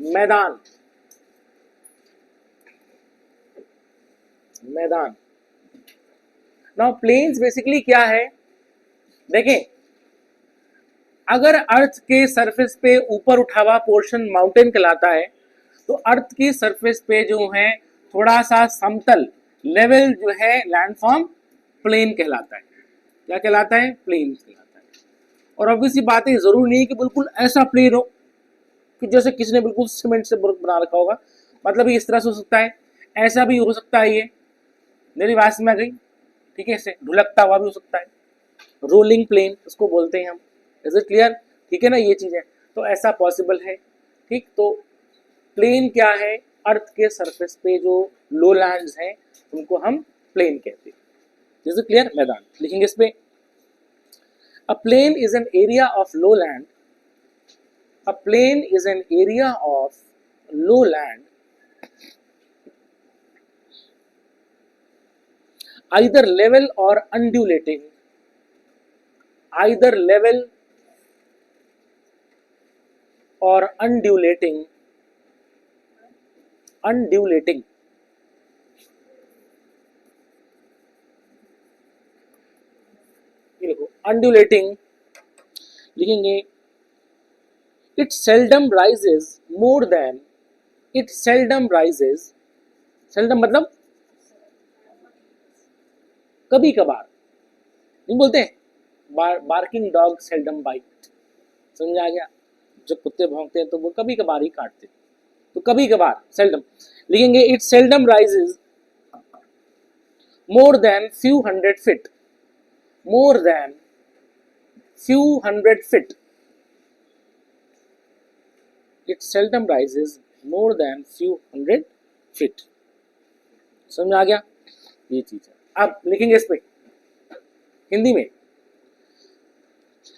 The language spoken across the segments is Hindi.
मैदान, मैदान। नाउ प्लेन्स बेसिकली क्या है, देखें, अगर अर्थ के सरफेस पे ऊपर उठा हुआ पोर्शन माउंटेन कहलाता है, तो अर्थ की सरफेस पे जो है थोड़ा सा समतल लेवल जो है लैंडफॉर्म प्लेन कहलाता है। क्या कहलाता है? प्लेन कहलाता है। और ऑब्वियसली बात है, जरूरी नहीं कि बिल्कुल ऐसा प्लेन हो कि जैसे किसी ने बिल्कुल सीमेंट से बना रखा होगा, मतलब इस तरह से हो सकता है, ऐसा भी हो सकता है। ये मेरी बात में आ गई, ठीक है, इसे ढुलकता हुआ भी हो सकता है, रोलिंग प्लेन उसको बोलते हैं हम। Is it clear? ठीक है ना, ये चीज है, तो ऐसा पॉसिबल है। ठीक, तो प्लेन क्या है? अर्थ के सरफेस पे जो लो लैंड्स हैं उनको हम प्लेन कहते हैं। Is it clear? मैदान लिखेंगे इस पे। A plain is an area of low land, a plain is an area of low land either level or undulating, either level or undulating, undulating, ये देखो undulating लिखेंगे। it seldom rises more than, it seldom rises, seldom मतलब कभी कभार, नहीं बोलते बार्किंग डॉग सेल्डम बाइट, समझ आ गया? जब कुत्ते भौंकते हैं तो वो कभी कभार ही काटते हैं, तो कभी कभार सेल्डम लिखेंगे। It seldom rises more than few hundred feet, more than few hundred feet, it seldom rises more than few hundred feet. समझ आ गया? ये चीज है। अब लिखेंगे इस पे हिंदी में,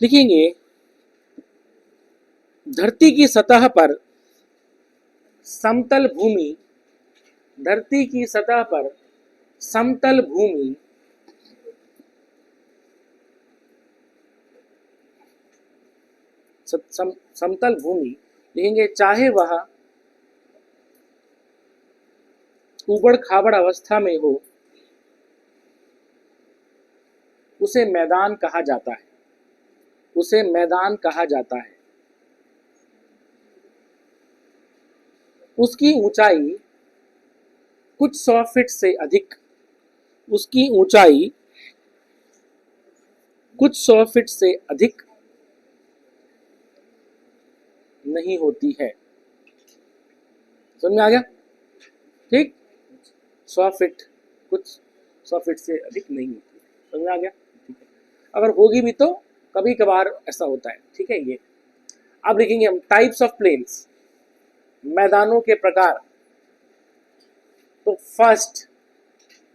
लिखेंगे धरती की सतह पर समतल भूमि, धरती की सतह पर समतल भूमि समतल भूमि लिखेंगे, चाहे वह ऊबड़ खाबड़ अवस्था में हो, उसे मैदान कहा जाता है, उसे मैदान कहा जाता है। उसकी ऊंचाई कुछ 100 फीट से अधिक, उसकी ऊंचाई कुछ 100 फीट से अधिक नहीं होती है। समझ में आ गया? ठीक, 100 फीट, कुछ 100 फीट से अधिक नहीं होती। समझ में आ गया? ठीक है, अगर होगी भी तो कभी कभार ऐसा होता है। ठीक है, ये अब लिखेंगे हम टाइप्स ऑफ प्लेन्स, मैदानों के प्रकार। तो first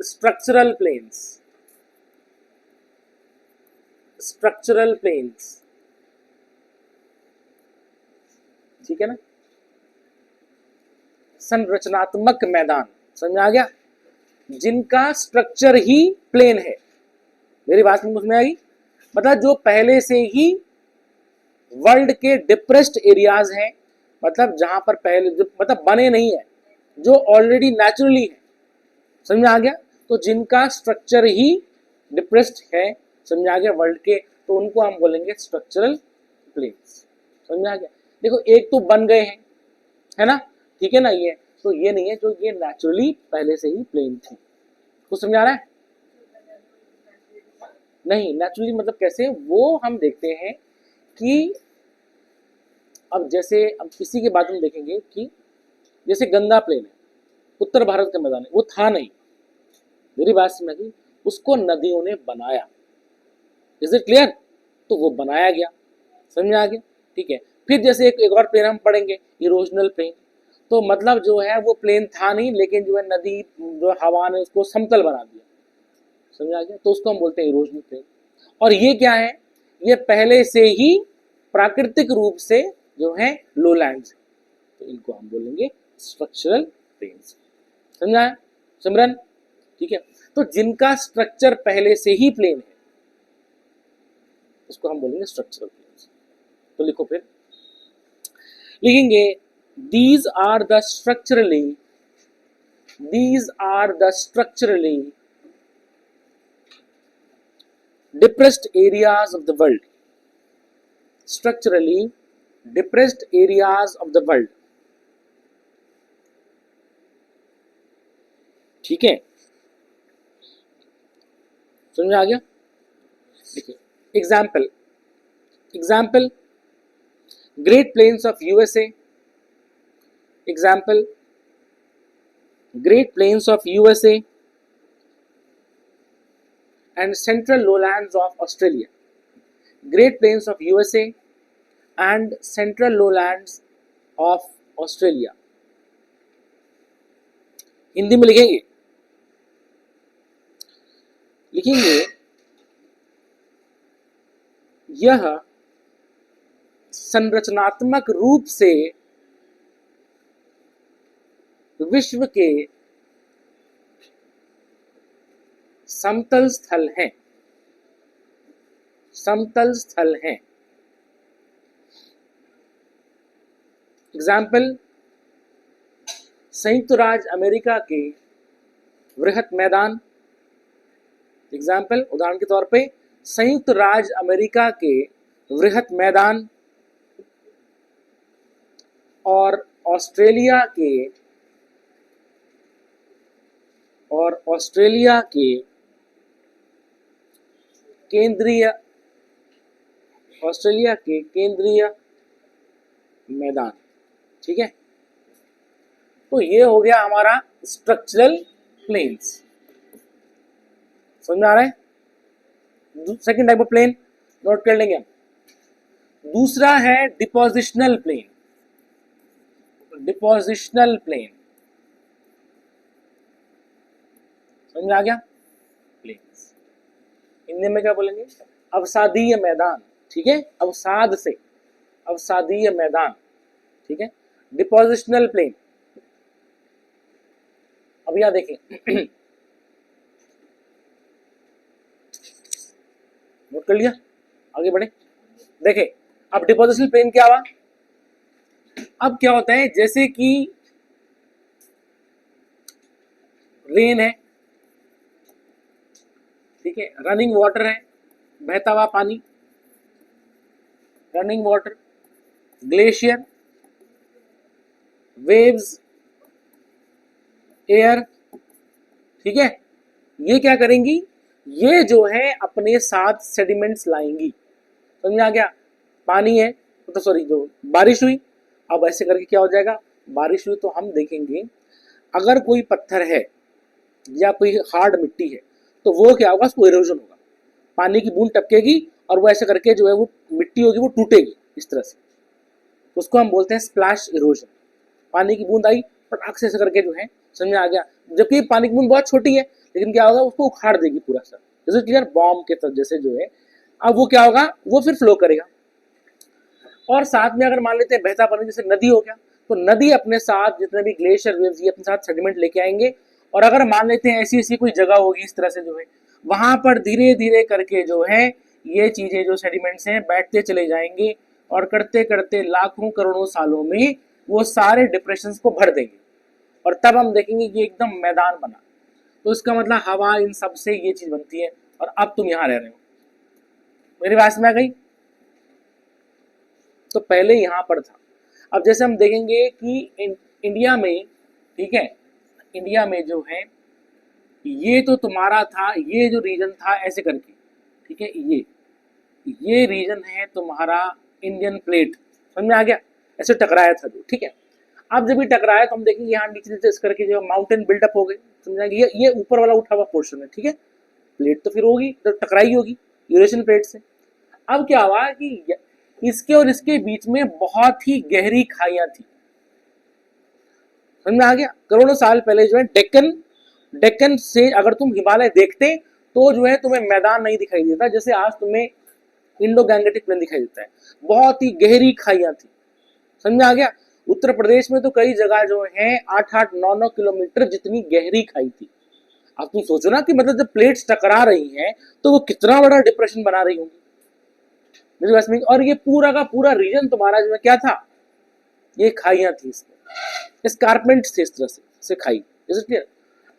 structural plains, structural plains, ठीक है ना, संरचनात्मक मैदान। समझ में आ गया? जिनका स्ट्रक्चर ही प्लेन है। मेरी बात में आई? मतलब जो पहले से ही वर्ल्ड के डिप्रेस्ड एरियाज हैं, मतलब जहां पर पहले जो मतलब बने नहीं है, जो ऑलरेडी नेचुरली है। समझ में आ गया? तो जिनका स्ट्रक्चर ही डिप्रेस्ड है, समझ में आ गया, वर्ल्ड के, तो उनको हम बोलेंगे स्ट्रक्चरल प्लेन्स। समझ में आ गया? देखो एक तो बन गए हैं, है ना, ठीक है ना, ये तो ये नहीं है जो ये नेचुरली पहले से ही प्लेन थी। कुछ समझ आ रहा है? नहीं, नेचुरली मतलब कैसे, वो हम देखते हैं कि अब जैसे अब किसी के बारे में देखेंगे कि जैसे गंगा प्लेन है, उत्तर भारत का मैदान है, वो था नहीं। मेरी बात समझ आई? उसको नदियों ने बनाया। Is it clear? तो वो बनाया गया। समझ में आ गया? ठीक है, फिर जैसे एक और प्लेन हम पढ़ेंगे, इरोजनल प्लेन। तो मतलब जो है वो प्लेन था नहीं, लेकिन जो है नदी जो हवा ने उसको समतल बना दिया। समझ आ गया? तो उसको हम बोलते हैं इरोजनल प्लेन। और ये क्या है? ये पहले से ही प्राकृतिक रूप से जो है लोलैंड्स, तो इनको हम बोलेंगे स्ट्रक्चरल प्लेन्स। समझा सिमरन? ठीक है, तो जिनका स्ट्रक्चर पहले से ही प्लेन है उसको हम बोलेंगे स्ट्रक्चरल प्लेन्स। तो लिखो, फिर लिखेंगे these are the structurally depressed areas of the world. Structurally depressed areas of the world. ठीक है, समझ में आ गया? देखिए example Great Plains of USA, example Great Plains of USA and central lowlands of Australia. Great Plains of USA and central lowlands of Australia. Hindi में लिखेंगे यह संरचनात्मक रूप से विश्व के समतल स्थल हैं। एग्जाम्पल संयुक्त राज्य अमेरिका के वृहत मैदान, एग्जाम्पल उदाहरण के तौर पे संयुक्त राज्य अमेरिका के वृहत मैदान और ऑस्ट्रेलिया के केंद्रीय मैदान। ठीक है, तो ये हो गया हमारा स्ट्रक्चरल प्लेन्स। समझ में आ रहा है? Second type of plain note कर लेंगे हम। दूसरा है डिपोजिशनल प्लेन। समझ में आ गया? प्लेन्स हिंदी में क्या बोलेंगे? अवसादीय मैदान। ठीक है, अवसादीय मैदान। ठीक है, डिपोजिशनल प्लेन। अब यहां देखें नोट कर लिया, आगे बढ़े। देखें अब डिपोजिशनल प्लेन क्या हुआ। अब क्या होता है, जैसे कि रेन है, ठीक है, रनिंग वाटर है, बहता हुआ पानी, running water, glacier, waves, air. ठीक है, ये क्या करेंगी, ये जो है अपने साथ सेडिमेंट्स लाएंगी। समझ में आ गया? पानी है तो सॉरी, जो बारिश हुई, अब ऐसे करके क्या हो जाएगा, बारिश हुई तो हम देखेंगे अगर कोई पत्थर है या कोई हार्ड मिट्टी है तो वो क्या होगा, उसको इरोजन होगा, पानी की बूंद टपकेगी और वो ऐसे करके जो है वो मिट्टी होगी वो टूटेगी इस तरह से, तो उसको हम बोलते हैं स्प्लैश इरोजन। पानी की बूंद आई पटाख से ऐसे करके जो है, समझ में आ गया? जबकि पानी की बूंद बहुत छोटी है लेकिन क्या होगा, उसको उखाड़ देगी पूरा सा, जैसे क्लियर बॉम्ब के तरह जैसे जो है। अब वो क्या होगा, वो फिर फ्लो करेगा। और साथ में अगर मान लेते हैं बहता पानी जैसे नदी हो गया, तो नदी अपने साथ जितने भी ग्लेशियर वेव्स ये अपने साथ सेडिमेंट लेके आएंगे। और अगर मान लेते हैं ऐसी कोई जगह होगी इस तरह से जो है, वहां पर धीरे धीरे करके जो है ये चीजें जो सेडिमेंट्स हैं बैठते चले जाएंगे और करते करते लाखों करोड़ों सालों में वो सारे डिप्रेशंस को भर देंगे और तब हम देखेंगे कि एकदम मैदान बना। तो इसका मतलब हवा इन सब से ये चीज बनती है। और अब तुम यहाँ रह रहे हो, मेरी बात में आ गई? तो पहले यहाँ पर था। अब जैसे हम देखेंगे कि इंडिया में, ठीक है, इंडिया में जो है ये तो तुम्हारा था, ये जो रीजन था ऐसे करके, ठीक है, ये रीजन है तुम्हारा इंडियन प्लेट। समझ में आ गया? ऐसे टकराया था जो, ठीक है। अब जब ये टकराया तो हम देखेंगे यहाँ नीचे नीचे इस करके जो माउंटेन बिल्डअप हो गए। समझ ये ऊपर वाला उठा हुआ पोर्शन है, ठीक है, प्लेट तो फिर होगी तो टकराई होगी यूरेशियन प्लेट से। अब क्या हुआ कि इसके और इसके बीच में बहुत ही गहरी खाइयां थी। समझ में आ गया? करोड़ों साल पहले जो है डेक्कन से अगर तुम हिमालय देखते तो जो है तुम्हें मैदान नहीं दिखाई देता जैसे आज तुम्हें इंडो गैंगेटिक प्लेन दिखाई देता है। बहुत ही गहरी खाइयां थी। समझ में आ गया? उत्तर प्रदेश में तो कई जगह जो है 8-8, 9-9 किलोमीटर जितनी गहरी खाई थी। अब तुम सोचो ना कि मतलब जब प्लेट्स टकरा रही हैं तो वो कितना बड़ा डिप्रेशन बना रही होंगी। और ये पूरा का पूरा रीजन तुम्हारा जो है क्या था, ये खाइयां थी इसमें। escarpments थे इस तरह से खाई, जैसे क्लियर।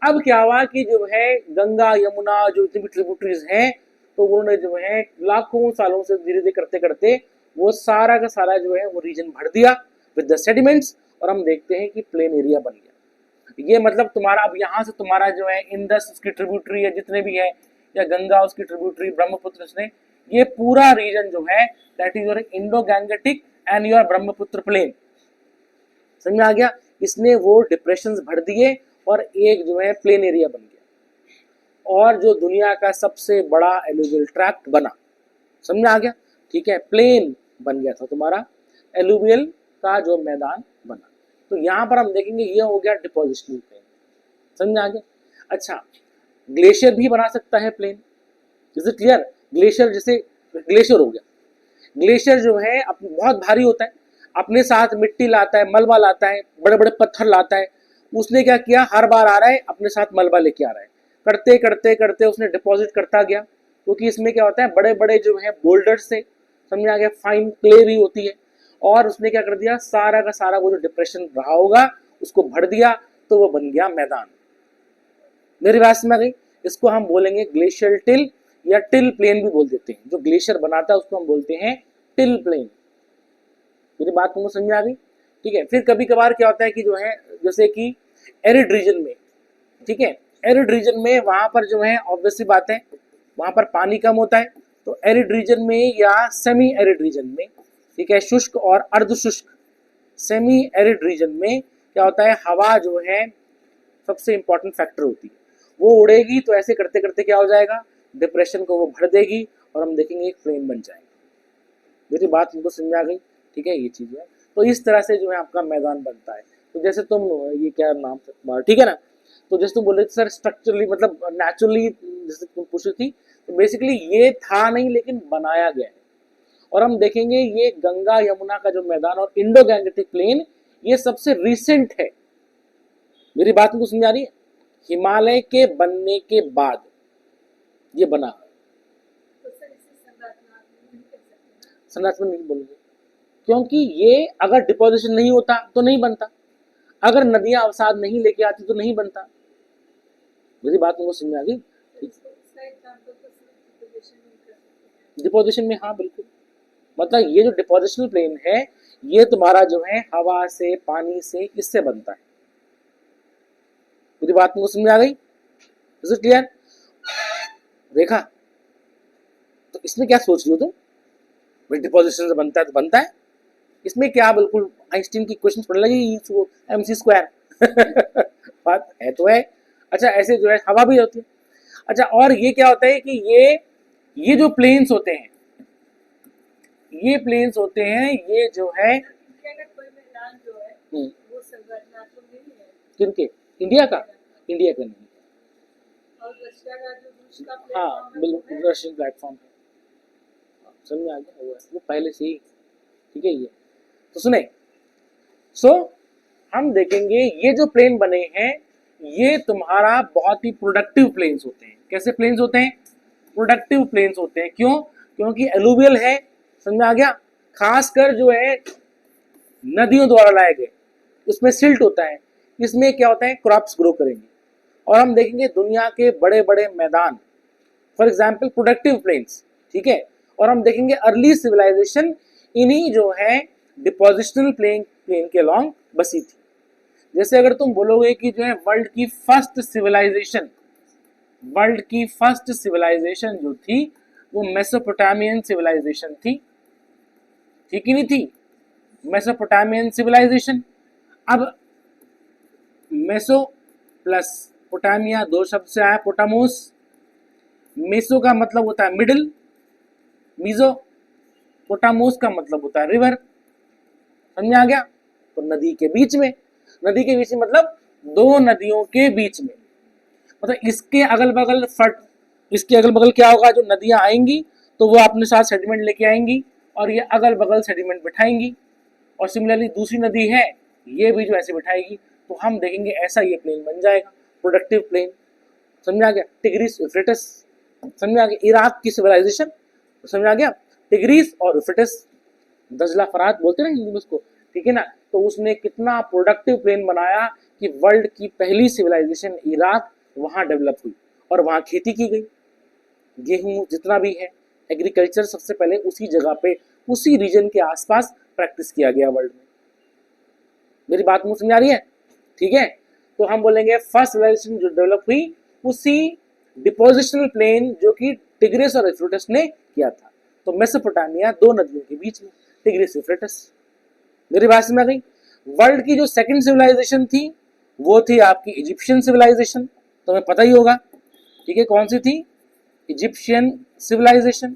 अब क्या हुआ कि जो है गंगा यमुना जो जितनी भी ट्रिब्यूटरीज हैं, तो उन्होंने जो है लाखों सालों से धीरे धीरे करते करते वो सारा का सारा जो है वो रीजन भर दिया विद द सेडिमेंट्स, और हम देखते हैं कि प्लेन एरिया बन गया। ये मतलब तुम्हारा अब यहाँ से तुम्हारा जो है इंडस उसकी ट्रिब्यूटरी है जितने भी है, या गंगा उसकी ट्रिब्यूटरी, ब्रह्मपुत्र उसने, ये पूरा रीजन जो है that is your Indo Gangetic and your Brahmaputra plain. समझ में आ गया? इसने वो डिप्रेशंस भर दिए और एक जो है प्लेन एरिया बन गया, और जो दुनिया का सबसे बड़ा एलुवियल ट्रैक्ट बना। समझ में आ गया? ठीक है, प्लेन बन गया था तुम्हारा, एलुवियल का जो मैदान बना। तो यहाँ पर हम देखेंगे ये हो गया डिपोजिशनल प्लेन। समझ में आ गया? अच्छा, ग्लेशियर भी बना सकता है plain, is it clear? Glacier जैसे ग्लेशियर हो गया, ग्लेशियर जो है बहुत भारी होता है, अपने साथ मिट्टी लाता है, मलबा लाता है, बड़े बड़े पत्थर लाता है। उसने क्या किया, हर बार आ रहा है अपने साथ मलबा लेके आ रहा है, करते करते करते उसने डिपॉजिट करता गया, क्योंकि इसमें क्या होता है बड़े बड़े जो है बोल्डर्स से, समझ आ गया, फाइन क्ले भी होती है, और उसने क्या कर दिया, सारा का सारा वो जो डिप्रेशन रहा होगा उसको भर दिया, तो वो बन गया मैदान। मेरी बात समझ गई? इसको हम बोलेंगे ग्लेशियल टिल या टिल प्लेन भी बोल देते हैं। जो ग्लेशियर बनाता है उसको हम बोलते हैं टिल प्लेन। मेरी बात तुमको समझ में आ गई? ठीक है। फिर कभी कभार क्या होता है कि जो है जैसे कि एरिड रीजन में, ठीक है, एरिड रीजन में वहां पर जो है ऑब्वियसली बात है वहां पर पानी कम होता है, तो एरिड रीजन में या सेमी एरिड रीजन में, ठीक है, शुष्क और अर्ध शुष्क, सेमी एरिड रीजन में क्या होता है, हवा जो है सबसे इंपॉर्टेंट फैक्टर होती है, वो उड़ेगी तो ऐसे करते करते क्या हो जाएगा, डिप्रेशन को वो भर देगी और हम देखेंगे एक प्लेन बन जाएगा। मेरी बात तुमको समझ आ गई? ठीक है, ये चीज है। तो इस तरह से जो है आपका मैदान बनता है। तो जैसे तुम, ये क्या नाम था तुम्हारा, ठीक है ना, तो जैसे तुम बोल रहे थे सर स्ट्रक्चरली मतलब नेचुरली, जैसे तुम पूछ रही थी, तो बेसिकली ये था नहीं लेकिन बनाया गया है। और हम देखेंगे ये गंगा यमुना का जो मैदान और इंडो गैंगेटिक प्लेन, ये सबसे रिसेंट है। मेरी बात तुमको समझ आ रही है? हिमालय के बनने के बाद ये बना। संरचना नहीं बोलेंगे, क्योंकि ये अगर डिपोजिशन नहीं होता तो नहीं बनता, अगर नदियां अवसाद नहीं लेके आती तो नहीं बनता। मेरी बात तुमको समझ में आ गई? डिपोजिशन में, हाँ बिल्कुल, मतलब ये जो डिपोजिशनल प्लेन है ये तुम्हारा जो है हवा से, पानी से, इससे बनता है। मेरी बात तुमको समझ में आ गई? Is it clear? रेखा, तो इसमें क्या सोच रही हो तुम? डिपोजिशन से बनता है तो बनता है, इसमें क्या बिल्कुल आइंस्टीन की क्वेश्चन पढ़ने लगी, MC स्क्वायर बात है तो है। अच्छा, ऐसे जो है हवा भी होती है। अच्छा, और ये क्या होता है कि ये जो प्लेन्स होते हैं, ये प्लेन्स होते हैं, ये जो है किनके, इंडिया का? इंडिया का नहीं, हाँ बिल्कुल रशियन प्लेटफॉर्म है, समझ में आ गया, वो पहले से ही, ठीक है। ये तो सुने, हम देखेंगे ये जो प्लेन बने हैं ये तुम्हारा बहुत ही प्रोडक्टिव प्लेन्स होते हैं। कैसे प्लेन्स होते हैं? प्रोडक्टिव प्लेन्स होते हैं। क्यों? क्योंकि एलुवियल है, समझ में आ गया, खासकर जो है नदियों द्वारा लाए गए, उसमें सिल्ट होता है, इसमें क्या होता है, क्रॉप्स ग्रो करेंगे। और हम देखेंगे दुनिया के बड़े बड़े मैदान, फॉर एग्जाम्पल प्रोडक्टिव प्लेन्स, ठीक है। और हम देखेंगे अर्ली सिविलाइजेशन इन्हीं जो है डिपोजिशनल प्लेन के अलॉन्ग बसी थी। जैसे अगर तुम बोलोगे कि जो है वर्ल्ड की फर्स्ट सिविलाइजेशन जो थी वो मेसोपोटामियन सिविलाइजेशन थी, ठीक ही नहीं थी? Mesopotamian civilisation. अब मेसो प्लस पोटामिया दो शब्द से आया, पोटामोस। मेसो का मतलब होता है मिडिल, मीजो, पोटामोस का मतलब होता है रिवर। समझ आ गया? तो नदी के बीच में, नदी के बीच में मतलब दो नदियों के बीच में, मतलब इसके अगल बगल इसके अगल बगल क्या होगा, जो नदियां आएंगी तो वो अपने साथ सेडिमेंट लेके आएंगी और ये अगल बगल सेडिमेंट बिठाएंगी, और सिमिलरली दूसरी नदी है ये भी जो ऐसे बिठाएगी। तो हम देखेंगे ऐसा ये प्लेन बन जाएगा, प्रोडक्टिव प्लेन। समझ आ गया? टिग्रिस यूफ्रेटिस, समझ आ गया? इराक की सिविलाइजेशन, समझ आ गया? टिग्रिस और यूफ्रेटिस, दजला फरात बोलते हैं ना हिंदी में उसको, ठीक है ना, तो उसने कितना प्रोडक्टिव प्लेन बनाया कि वर्ल्ड की पहली सिविलाइजेशन इराक वहां डेवलप हुई और वहां खेती की गई। गेहूं जितना भी है, एग्रीकल्चर सबसे पहले उसी जगह पे, उसी रीजन के आसपास प्रैक्टिस किया गया वर्ल्ड में। मेरी बात मुझे समझ आ रही है? ठीक है, तो हम बोलेंगे फर्स्ट सिविलाइजेशन जो डेवलप हुई उसी डिपोजिशनल प्लेन जो कि टिग्रिस और यूफ्रेटिस ने किया था। तो मेसोपोटामिया दो नदियों के बीच में, टिग्रिस यूफ्रेटिस। मेरी बात समझ आ गई? वर्ल्ड की जो सेकंड सिविलाइजेशन थी वो थी आपकी इजिप्शियन सिविलाइजेशन, तुम्हें पता ही होगा। ठीक है, कौन सी थी? Egyptian civilisation.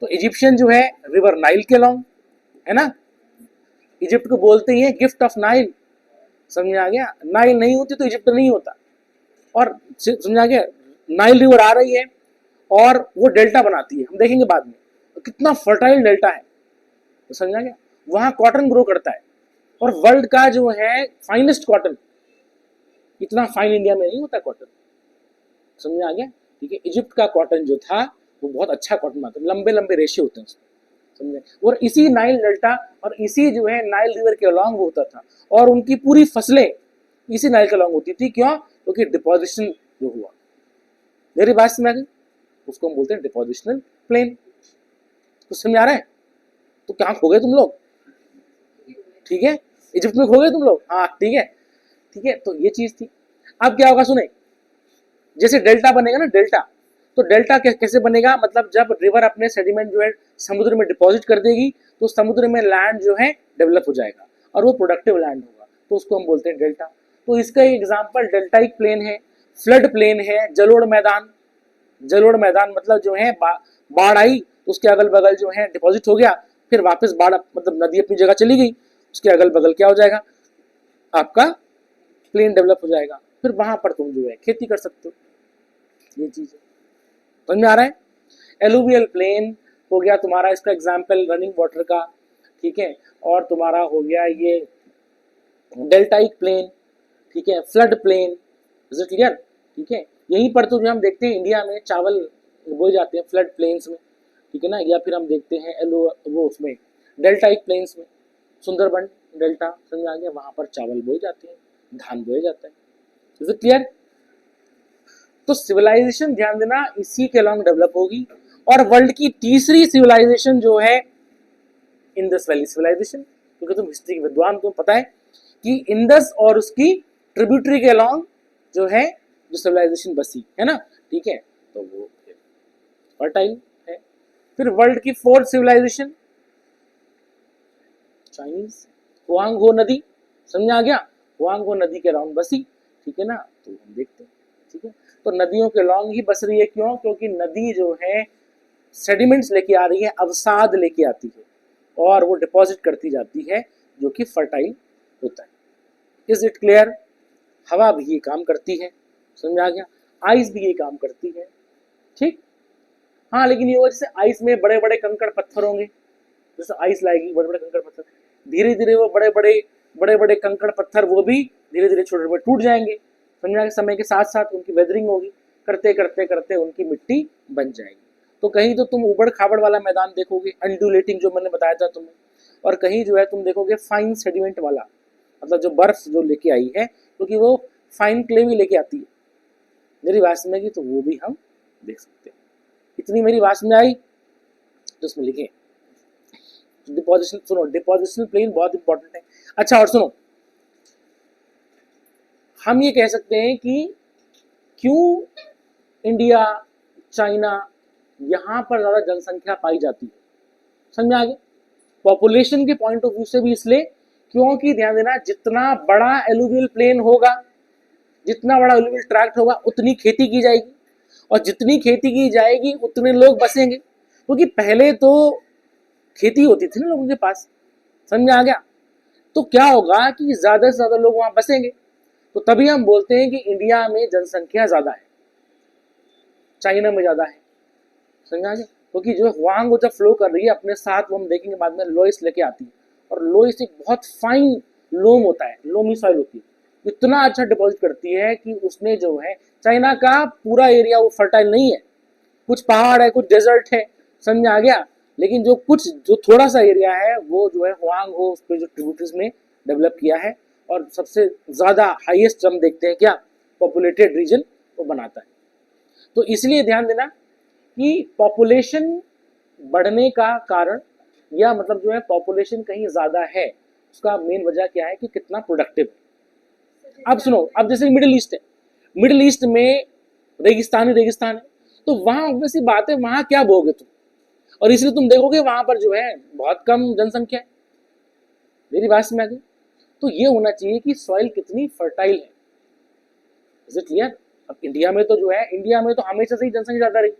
तो इजिप्शियन जो है रिवर नाइल के लॉन्ग, है ना। इजिप्ट को बोलते ही है गिफ्ट ऑफ नाइल। समझ आ गया? नाइल नहीं होती तो इजिप्ट नहीं होता। और समझ आ गया? नाइल रिवर आ रही है और वो डेल्टा बनाती है, हम देखेंगे बाद में तो कितना फर्टाइल डेल्टा है। तो समझ आ गया? वहां कॉटन ग्रो करता है और वर्ल्ड का जो है फाइनेस्ट कॉटन, इतना फाइन इंडिया में नहीं होता कॉटन। समझ आ गया? ठीक है, इजिप्ट का कॉटन जो था वो बहुत अच्छा कॉटन आता है, लंबे लंबे रेशे होते हैं उसमें। समझे? और इसी नाइल डेल्टा और इसी जो है नाइल रिवर के अलॉन्ग होता था और उनकी पूरी फसलें इसी नाइल के अलॉन्ग होती थी। क्यों? क्योंकि डिपोजिशन जो हुआ। मेरी बात समझ आ गई? उसको हम बोलते हैं डिपोजिशनल प्लेन। तो समझ आ रहा है? तो कहाँ खो गए तुम लोग? ठीक है, इजिप्ट में खो गए तुम लोग। हाँ ठीक है, ठीक है, तो ये चीज थी। अब क्या होगा सुने, जैसे डेल्टा बनेगा ना, डेल्टा, तो डेल्टा कैसे बनेगा? मतलब जब रिवर अपने सेडिमेंट जो है समुद्र में डिपॉजिट कर देगी तो समुद्र में लैंड जो है डेवलप हो जाएगा और वो प्रोडक्टिव लैंड होगा, तो उसको हम बोलते हैं डेल्टा। तो इसका एग्जांपल डेल्टाइक प्लेन है, फ्लड प्लेन है, जलोढ़ मैदान। जलोढ़ मैदान मतलब जो है बाढ़ आई तो उसके अगल बगल जो है डिपॉजिट हो गया, फिर वापस बाढ़ मतलब नदी अपनी जगह चली गई, उसके अगल बगल क्या हो जाएगा? आपका प्लेन डेवलप हो जाएगा, फिर वहां पर तुम जो है खेती कर सकते हो। ये चीज है, समझ में आ रहा है? एलुवियल प्लेन हो गया तुम्हारा, इसका एग्जाम्पल रनिंग वाटर का। ठीक है, और तुम्हारा हो गया ये डेल्टाइक प्लेन। ठीक है, flood plain. Is it clear? ठीक है, यहीं पर तो जो हम देखते हैं इंडिया में चावल बोए जाते हैं फ्लड प्लेन्स में। ठीक है ना, या फिर हम देखते हैं वो उसमें डेल्टाइक प्लेन्स में, सुंदरबन डेल्टा, समझ आ गया, वहां पर चावल बोए जाते हैं, धान बोए जाता है। Is it clear? तो सिविलाइजेशन ध्यान देना इसी के अलॉन्ग डेवलप होगी। और वर्ल्ड की तीसरी सिविलाइजेशन जो है इंडस वैली सिविलाइजेशन, क्योंकि तुम हिस्ट्री के विद्वान, तुम्हें पता है कि इंडस और उसकी ट्रिब्यूटरी के अलॉन्ग जो है जो सिविलाइजेशन बसी है ना। ठीक है, तो वो फर्टाइल है। फिर वर्ल्ड की फोर्थ सिविलाइजेशन चाइनीज, हुआंगहो नदी। समझ आ गया? हुआंगहो नदी के अराउंड बसी। ठीक है ना, तो हम देखते हैं। ठीक है, तो नदियों के लॉन्ग ही बस रही है। क्यों? क्योंकि नदी जो है सेडिमेंट्स लेके आ रही है, अवसाद लेके आती है और वो डिपॉजिट करती जाती है जो कि फर्टाइल होता है। Is it clear? हवा भी ये काम करती है, समझ आ गया? आइस भी ये काम करती है। ठीक, हाँ, लेकिन ये होगा जैसे आइस में बड़े बड़े कंकड़ पत्थर होंगे, जैसे आइस लाएगी बड़े बड़े कंकड़ पत्थर, धीरे धीरे वो बड़े बड़े कंकड़ पत्थर वो भी धीरे धीरे छोटे छोटे टूट जाएंगे। समझा? समय के साथ साथ उनकी वेदरिंग होगी, करते करते करते उनकी मिट्टी बन जाएगी। तो कहीं तो तुम उबड़ खाबड़ वाला मैदान देखोगे, अंडुलेटिंग जो मैंने बताया था तुम्हें, और कहीं जो है तुम देखोगे फाइन सेडिमेंट वाला, मतलब जो बर्फ जो लेके आई है, क्योंकि वो फाइन क्ले भी लेके आती है। मेरी बात समझेगी तो वो भी हम देख सकते हैं। इतनी मेरी बात में आई तो उसमें लिखे डिपोजिशन। सुनो, डिपोजिशनल प्लेन बहुत इंपॉर्टेंट है। अच्छा, और सुनो, हम ये कह सकते हैं कि क्यों इंडिया, चाइना, यहां पर ज्यादा जनसंख्या पाई जाती है। समझ आ गया? पॉपुलेशन के पॉइंट ऑफ व्यू से भी इसलिए क्योंकि ध्यान देना, जितना बड़ा एलुवियल प्लेन होगा, जितना बड़ा एलुवियल ट्रैक्ट होगा, उतनी खेती की जाएगी, और जितनी खेती की जाएगी उतने लोग बसेंगे, क्योंकि पहले तो खेती होती थी ना लोगों के पास। समझ आ गया? तो क्या होगा कि ज्यादा से ज्यादा लोग वहां बसेंगे, तो तभी हम बोलते हैं कि इंडिया में जनसंख्या ज्यादा है, चाइना में ज्यादा है। समझ आ गया? क्योंकि जो हुआंग जब फ्लो कर रही है अपने साथ, वो हम देखेंगे बाद में, लोइस लेके आती है, और लोइस एक बहुत फाइन लोम होता है, लोमी सॉइल होती है, इतना अच्छा डिपॉजिट करती है कि उसने जो है, चाइना का पूरा एरिया वो फर्टाइल नहीं है, कुछ पहाड़ है, कुछ डेजर्ट है। समझ आ गया? लेकिन जो थोड़ा सा एरिया है वो जो है हुआंग हो उसके जो ट्रिब्यूटरीज में डेवलप किया है, और सबसे ज़्यादा हाईएस्ट हम देखते हैं क्या, पॉपुलेटेड रीजन वो बनाता है। तो इसलिए ध्यान देना कि पॉपुलेशन बढ़ने का कारण, या मतलब जो है पॉपुलेशन कहीं ज़्यादा है, उसका मेन वजह क्या है कि कितना प्रोडक्टिव है। अब सुनो, अब जैसे मिडिल ईस्ट है, मिडिल ईस्ट में रेगिस्तान है, तो वहाँ ऑब्वियसली बात है, वहाँ क्या बोगे तुम, और इसलिए तुम देखोगे वहाँ पर जो है बहुत कम जनसंख्या है। मेरी बात में आ गई। तो ये होना चाहिए कि सॉइल कितनी फर्टाइल है। Is it clear? अब इंडिया में तो जो है, इंडिया में तो हमेशा से ही जनसंख्या ज्यादा रही,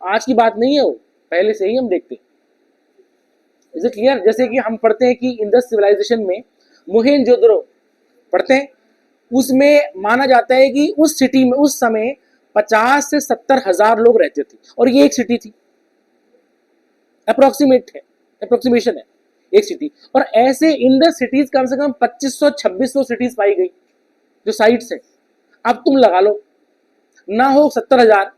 आज की बात नहीं है वो, पहले से ही हम देखते हैं। Is it clear? जैसे कि हम पढ़ते हैं कि इंडस सिविलाइजेशन में मोहेंजोदड़ो पढ़ते हैं, उसमें माना जाता है कि उस सिटी में उस समय 50 से 70 हजार लोग रहते थे, और ये एक सिटी थी, अप्रोक्सीमेशन है एक सिटी। और ऐसे इन द सिटीज कम से कम 2500-2600 सिटीज पाई गई जो साइट्स है। अब तुम लगा लो, ना हो 70,000,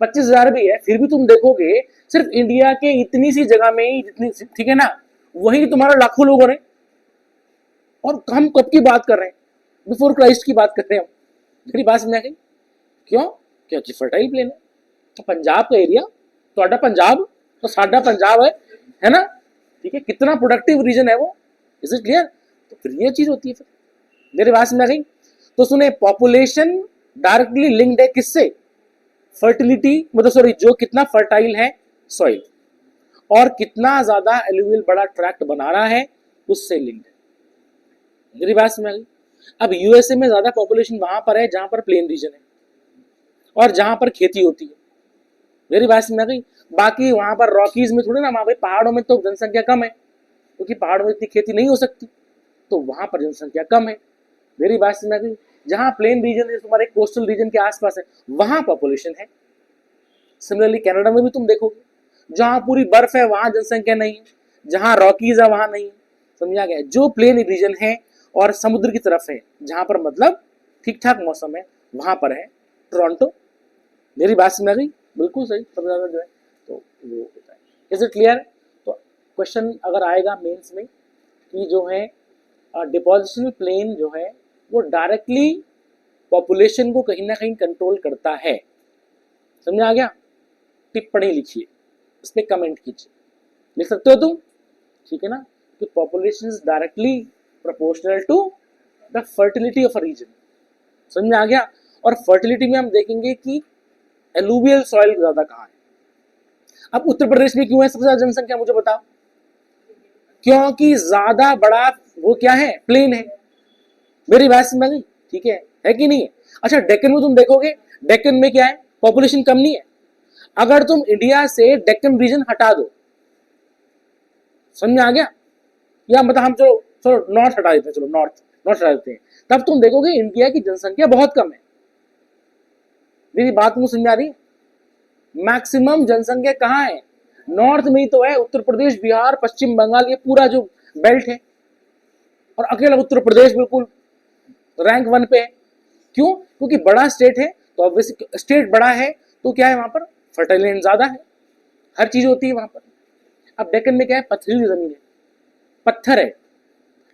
25,000 भी है, फिर भी तुम देखोगे सिर्फ इंडिया के इतनी सी जगह में ही, जितनी, ठीक है ना, वही तुम्हारा लाखों लोगों ने। और हम कब की बात कर रहे हैं, बिफोर क्राइस्ट की बात कर रहे हैं हम। मेरी बात समझ आ गई? क्यों? क्योंकि फर्टाइल प्लेन है। तो पंजाब का एरिया, तो पंजाब तो साडा पंजाब है ना, ठीक है, कितना प्रोडक्टिव रीजन है वो। Is it clear? तो फिर ये चीज होती है। फिर मेरी बात समझ आ गई? तो सुने, पॉपुलेशन डायरेक्टली लिंक्ड है किससे, फर्टिलिटी, मतलब सॉरी, जो कितना फर्टाइल है सॉइल, और कितना ज्यादा एलुवियल बड़ा ट्रैक्ट बना रहा है, उससे लिंक्ड है। मेरी बात समझ आ गई? अब यूएसए में ज्यादा पॉपुलेशन वहां पर है जहां पर प्लेन रीजन है और जहां पर खेती होती है। मेरी बात समझ आ गई? बाकी वहां पर रॉकीज में थोड़ी ना, वहां पे पहाड़ों में तो जनसंख्या कम है, क्योंकि पहाड़ों में इतनी खेती नहीं हो सकती, तो वहां पर जनसंख्या कम है। मेरी बात समझ आ गई? जहां प्लेन रीजन है, तुम्हारे कोस्टल रीजन के आसपास है, वहां पॉपुलेशन है। सिमिलरली कनाडा में भी तुम देखोगे, जहां पूरी बर्फ है वहां जनसंख्या नहीं है, जहां रॉकीज है वहां नहीं है। समझा गया? जो प्लेन रीजन है और समुद्र की तरफ है, जहां पर मतलब ठीक ठाक मौसम है, वहां पर है टोरंटो। मेरी बात समझ आ गई? बिल्कुल सही, सबसे ज्यादा जो है तो वो होता है। Is it clear? तो क्वेश्चन अगर आएगा मेंस में कि जो है डिपोजिशनल प्लेन जो है वो डायरेक्टली पॉपुलेशन को कहीं ना कहीं कंट्रोल करता है। समझ आ गया? टिप्पणी लिखिए, इस पर कमेंट कीजिए, लिख सकते हो तुम, ठीक है ना, कि population is directly proportional to the fertility of a region. समझ में आ गया? और फर्टिलिटी में हम देखेंगे कि एलुवियल सॉइल ज्यादा कहाँ है। अब उत्तर प्रदेश में क्यों है सबसे ज्यादा जनसंख्या, मुझे बताओ? क्योंकि ज्यादा बड़ा वो क्या है, प्लेन है। मेरी बात समझ गई? ठीक है कि नहीं है? अच्छा, डेक्कन में तुम देखोगे, डेक्कन में क्या है, पॉपुलेशन कम नहीं है। अगर तुम इंडिया से डेक्कन रीजन हटा दो, समझ में आ गया, या मतलब हम चलो चलो नॉर्थ हटा देते हैं, चलो नॉर्थ हटा देते हैं, तब तुम देखोगे इंडिया की जनसंख्या बहुत कम है। मेरी बात मुझे समझ आ रही है? मैक्सिमम जनसंख्या कहाँ है, नॉर्थ में ही तो है। उत्तर प्रदेश, बिहार, पश्चिम बंगाल, ये पूरा जो बेल्ट है, और अकेला उत्तर प्रदेश बिल्कुल रैंक 1 पे है। क्यों? क्योंकि बड़ा स्टेट है, तो ऑब्वियसली स्टेट बड़ा है तो क्या है, वहां पर फर्टाइल लैंड ज्यादा है, हर चीज होती है वहां पर। अब डेक्कन में क्या है, पथरीली जमीन है, पत्थर है,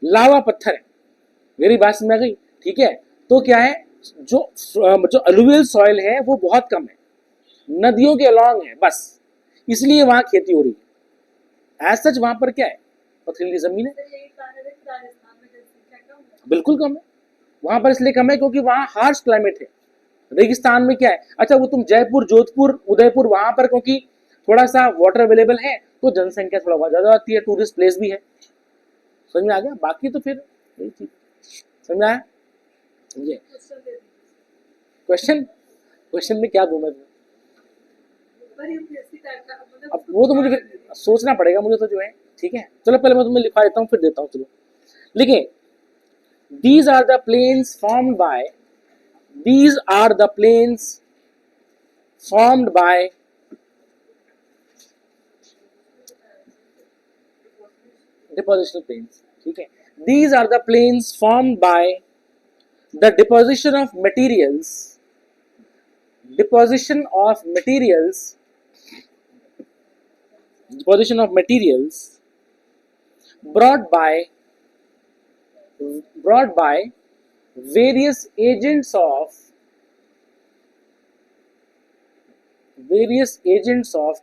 लावा पत्थर है। मेरी बात समझ गई? ठीक है, तो क्या है, जो अलुवियल सॉइल है वो बहुत कम है, नदियों के अलॉन्ग है बस, इसलिए वहां खेती हो रही है। एज सच वहां पर क्या है, पथरीली जमीन है, बिल्कुल कम है वहां पर। इसलिए कम है क्योंकि वहां हार्श क्लाइमेट है। रेगिस्तान में क्या है, अच्छा वो तुम जयपुर, जोधपुर, उदयपुर, वहां पर क्योंकि थोड़ा सा वाटर अवेलेबल है तो जनसंख्या थोड़ा बहुत ज्यादा आती है, टूरिस्ट प्लेस भी है। समझ में आ गया? बाकी तो फिर यही चीज। समझ में आया? समझे? क्वेश्चन में क्या दूं मैं? अब वो तो मुझे सोचना पड़ेगा मुझे तो जो है, ठीक है। चलो पहले मैं तुम्हें लिखवा देता हूँ, फिर देता हूँ। चलो लिखे, these are the plains formed by these are the plains formed by depositional plains, ठीक है। these are the plains formed by the deposition of materials deposition of materials brought by brought by various agents of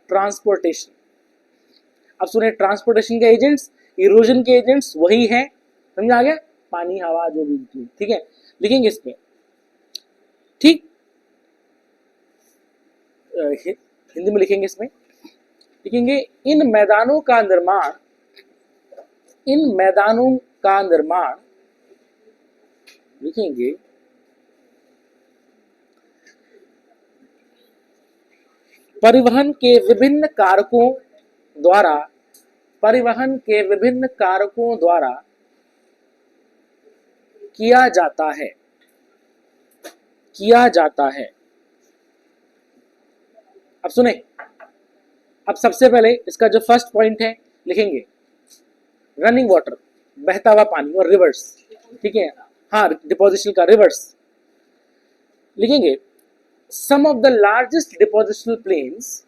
transportation. अब सुने, ट्रांसपोर्टेशन के एजेंट्स, इरोजन के एजेंट्स वही हैं, समझ आ गया, पानी हवा जो भी, ठीक है, लिखेंगे इसमें, ठीक, हिंदी में लिखेंगे, इसमें लिखेंगे इन मैदानों का निर्माण लिखेंगे परिवहन के विभिन्न कारकों द्वारा किया जाता है। अब सुने, अब सबसे पहले इसका जो फर्स्ट पॉइंट है लिखेंगे रनिंग वाटर, बहता हुआ पानी, और रिवर्स, ठीक है, हाँ, डिपोजिशन का रिवर्स लिखेंगे। some of the largest depositional plains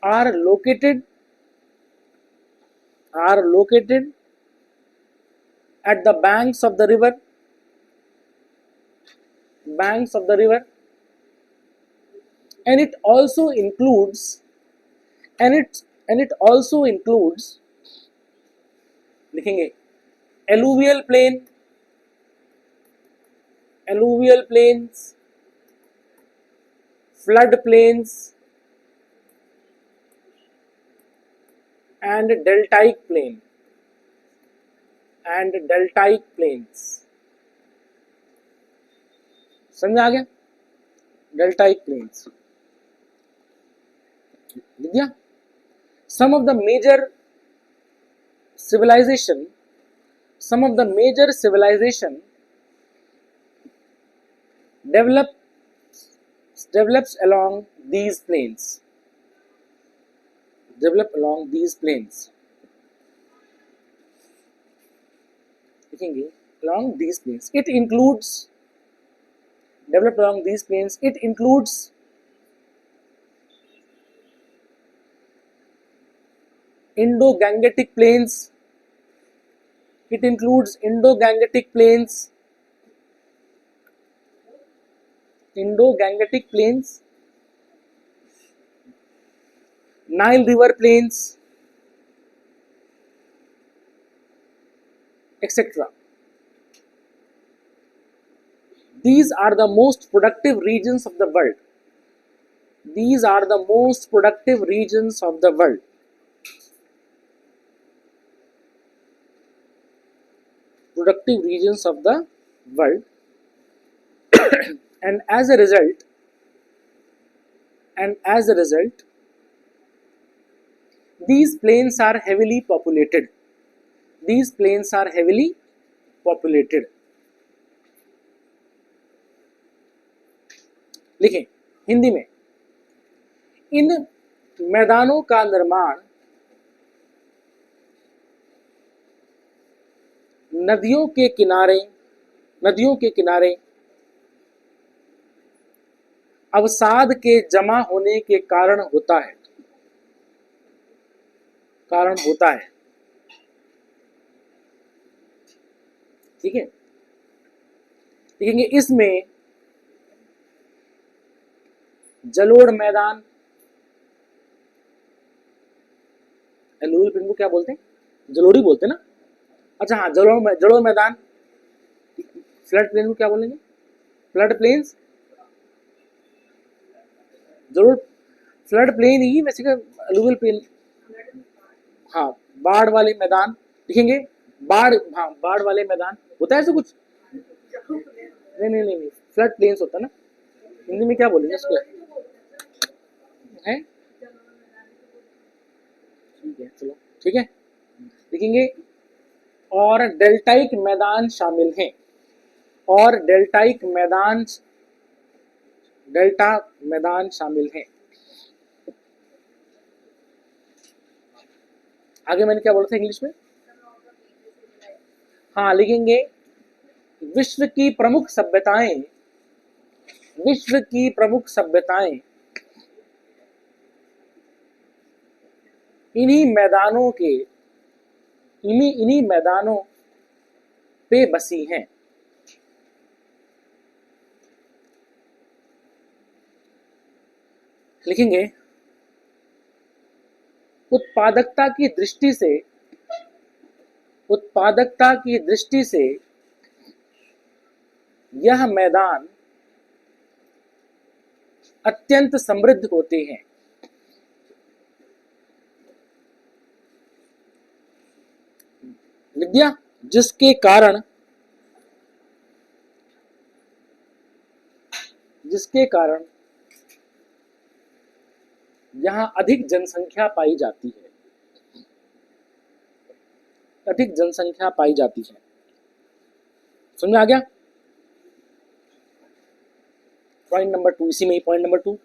are located at the banks of the river, and it also includes लिखेंगे alluvial plains, flood plains and deltaic plains। समझ आ गया? deltaic plains लिख दिया। some of the major civilization develops along these plains, लिखेंगे along these plains, it includes Indo-Gangetic plains, Nile River plains, etc. These are the most productive regions of the world. And as a result, these plains are heavily populated. लिखें हिंदी में, इन मैदानों का निर्माण नदियों के किनारे अवसाद के जमा होने के कारण होता है। ठीक है, देखेंगे इसमें जलोढ़ मैदान, एलुवियल प्लेन को क्या बोलते हैं? जलोढ़ी बोलते हैं ना। अच्छा हाँ, जलोढ़ मैदान। फ्लड प्लेन को क्या बोलेंगे? Flood plains. जरूर फ्लड प्लेन ही वैसे का एलुवियल प्लेन। हाँ, बाढ़ वाले मैदान लिखेंगे। बाढ़ वाले मैदान होता है ऐसा कुछ? नहीं, फ्लड प्लेन्स होता है ना। हिंदी में क्या बोलेंगे इसको? है, ठीक है, चलो ठीक है, लिखेंगे। और डेल्टाइक मैदान शामिल हैं, डेल्टा मैदान शामिल हैं। आगे मैंने क्या बोला था इंग्लिश में? हाँ, लिखेंगे विश्व की प्रमुख इन्हीं मैदानों पे बसी हैं। लिखेंगे उत्पादकता की दृष्टि से यह मैदान अत्यंत समृद्ध होते हैं। विद्या जिसके कारण यहां अधिक जनसंख्या पाई जाती है। समझ में आ गया? पॉइंट नंबर 2, इसी में ही पॉइंट नंबर 2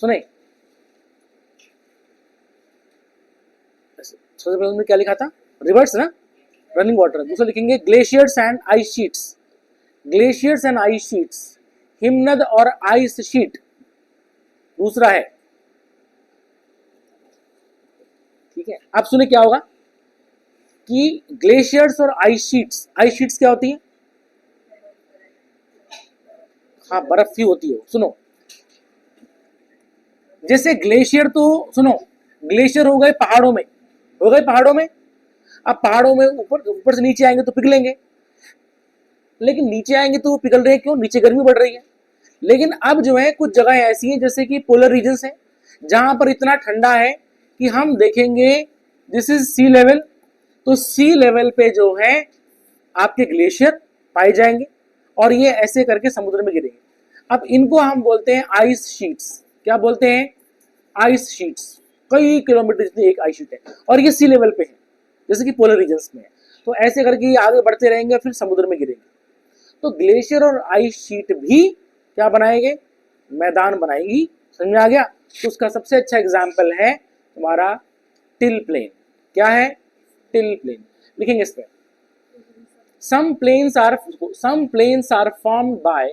सुने। सबसे पहले में क्या लिखा था? रिवर्स ना, रनिंग वाटर। दूसरा लिखेंगे ग्लेशियर्स एंड आइस शीट्स, हिमनद और आइस शीट दूसरा है। ठीक है, अब सुने क्या होगा कि ग्लेशियर्स और आइस शीट्स क्या होती है? हाँ, बर्फ ही होती है। सुनो, जैसे ग्लेशियर, तो सुनो, ग्लेशियर हो गए पहाड़ों में, अब पहाड़ों में ऊपर से नीचे आएंगे तो पिघलेंगे, लेकिन नीचे आएंगे तो वो पिघल रहे हैं क्यों? नीचे गर्मी बढ़ रही है। लेकिन अब जो है कुछ जगह ऐसी हैं जैसे कि पोलर रीजन्स है, जहां पर इतना ठंडा है कि हम देखेंगे दिस इज सी लेवल, तो सी लेवल पे जो है आपके ग्लेशियर पाए जाएंगे और ये ऐसे करके समुद्र में गिरेंगे। अब इनको हम बोलते हैं आइस शीट्स। क्या बोलते हैं? Ice sheets. कई किलोमीटर जितनी एक आइस शीट है और ये सी लेवल पे है, जैसे कि पोलर रीजन्स में है। तो ऐसे करके ये आगे बढ़ते रहेंगे, फिर समुद्र में गिरेंगे। तो ग्लेशियर और आइस शीट भी क्या बनाएंगे? मैदान बनाएंगी। समझ में आ गया? तो उसका सबसे अच्छा एग्जाम्पल है तुम्हारा टिल प्लेन। क्या है? Till plain. लिखेंगे इस पे some plains are formed by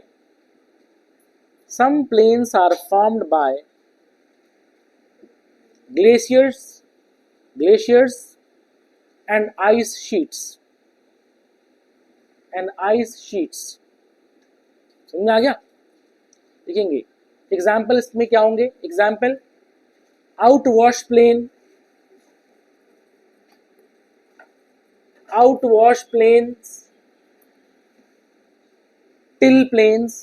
glaciers and ice sheets समझ में आ गया? लिखेंगे एग्जाम्पल इसमें क्या होंगे? Example outwash plains, till plains,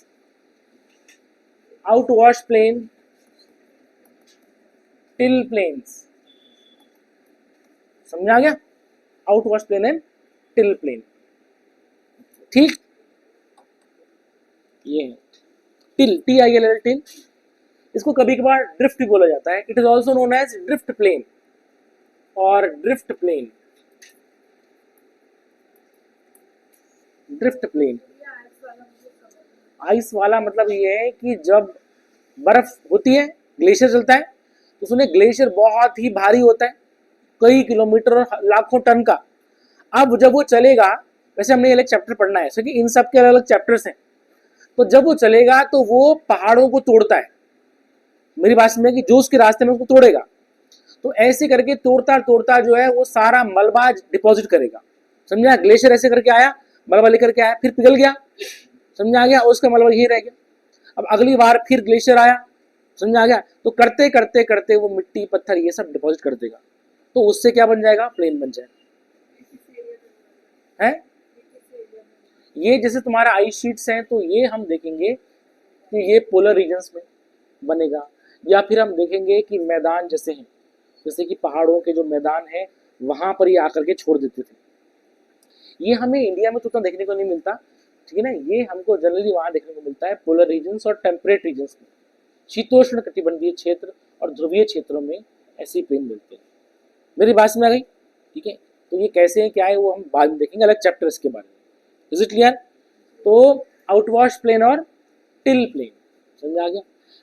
outwash plain, till plains। समझ आ गया? outwash plain and till plain। ठीक, ये है टिल, TIL, टिल। इसको कभी कभार ड्रिफ्ट भी बोला जाता है। It is also known as drift plain और ड्रिफ्ट प्लेन। आइस वाला मतलब ये है कि जब बर्फ होती है, ग्लेशियर चलता है, तो सुने ग्लेशियर बहुत ही भारी होता है, कई किलोमीटर और लाखों टन का। अब जब वो चलेगा, वैसे हमने अलग चैप्टर पढ़ना है, क्योंकि इन सब के अलग अलग चैप्टर्स हैं। तो जब वो चलेगा तो वो पहाड़ों को तोड़ता है, मेरी बात समझे, कि जो उसके रास्ते में उसको तोड़ेगा। तो ऐसे करके तोड़ता तोड़ता जो है वो सारा मलबा डिपॉजिट करेगा। समझा? ग्लेशियर ऐसे करके आया, मलबा लेकर के आया, फिर पिघल गया। समझ आ गया? उसका मलबा यही रह गया। अब अगली बार फिर ग्लेशियर आया, समझ आ गया? तो करते करते करते वो मिट्टी पत्थर ये सब डिपॉजिट कर देगा, तो उससे क्या बन जाएगा? प्लेन बन जाएगा। है ये जैसे तुम्हारा आइस शीट्स हैं, तो ये हम देखेंगे कि ये पोलर रीजन्स में बनेगा, या फिर हम देखेंगे कि मैदान जैसे हैं, जैसे कि पहाड़ों के जो मैदान है वहां पर ये आकर के छोड़ देते थे। ये हमें इंडिया में तो उतना देखने को नहीं मिलता, ठीक है ना। ये हमको जनरली वहां देखने को मिलता है पोलर रीजन्स और टेम्परेट रीजन्स में, शीतोष्ण कटिबंधीय क्षेत्र और ध्रुवीय क्षेत्रों में ऐसे प्लेन मिलते हैं। मेरी बात में आ गई? ठीक है, तो ये कैसे है, क्या है, वो हम बाद में देखेंगे, अलग चैप्टर इसके बारे में। Is it clear? तो आउटवॉश प्लेन और टिल प्लेन समझ आ गया?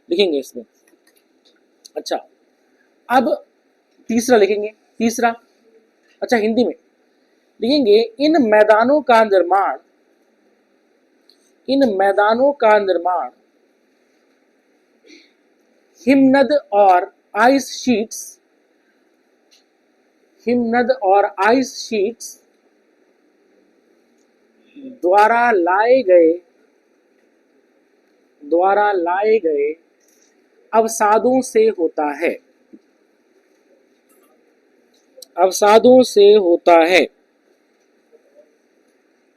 लिखेंगे इसमें। अच्छा, अब तीसरा लिखेंगे। तीसरा, अच्छा हिंदी में लिखेंगे, इन मैदानों का निर्माण हिमनद और आइस शीट्स, हिमनद और आइस शीट्स द्वारा लाए गए अवसादों से होता है, अवसादों से होता है।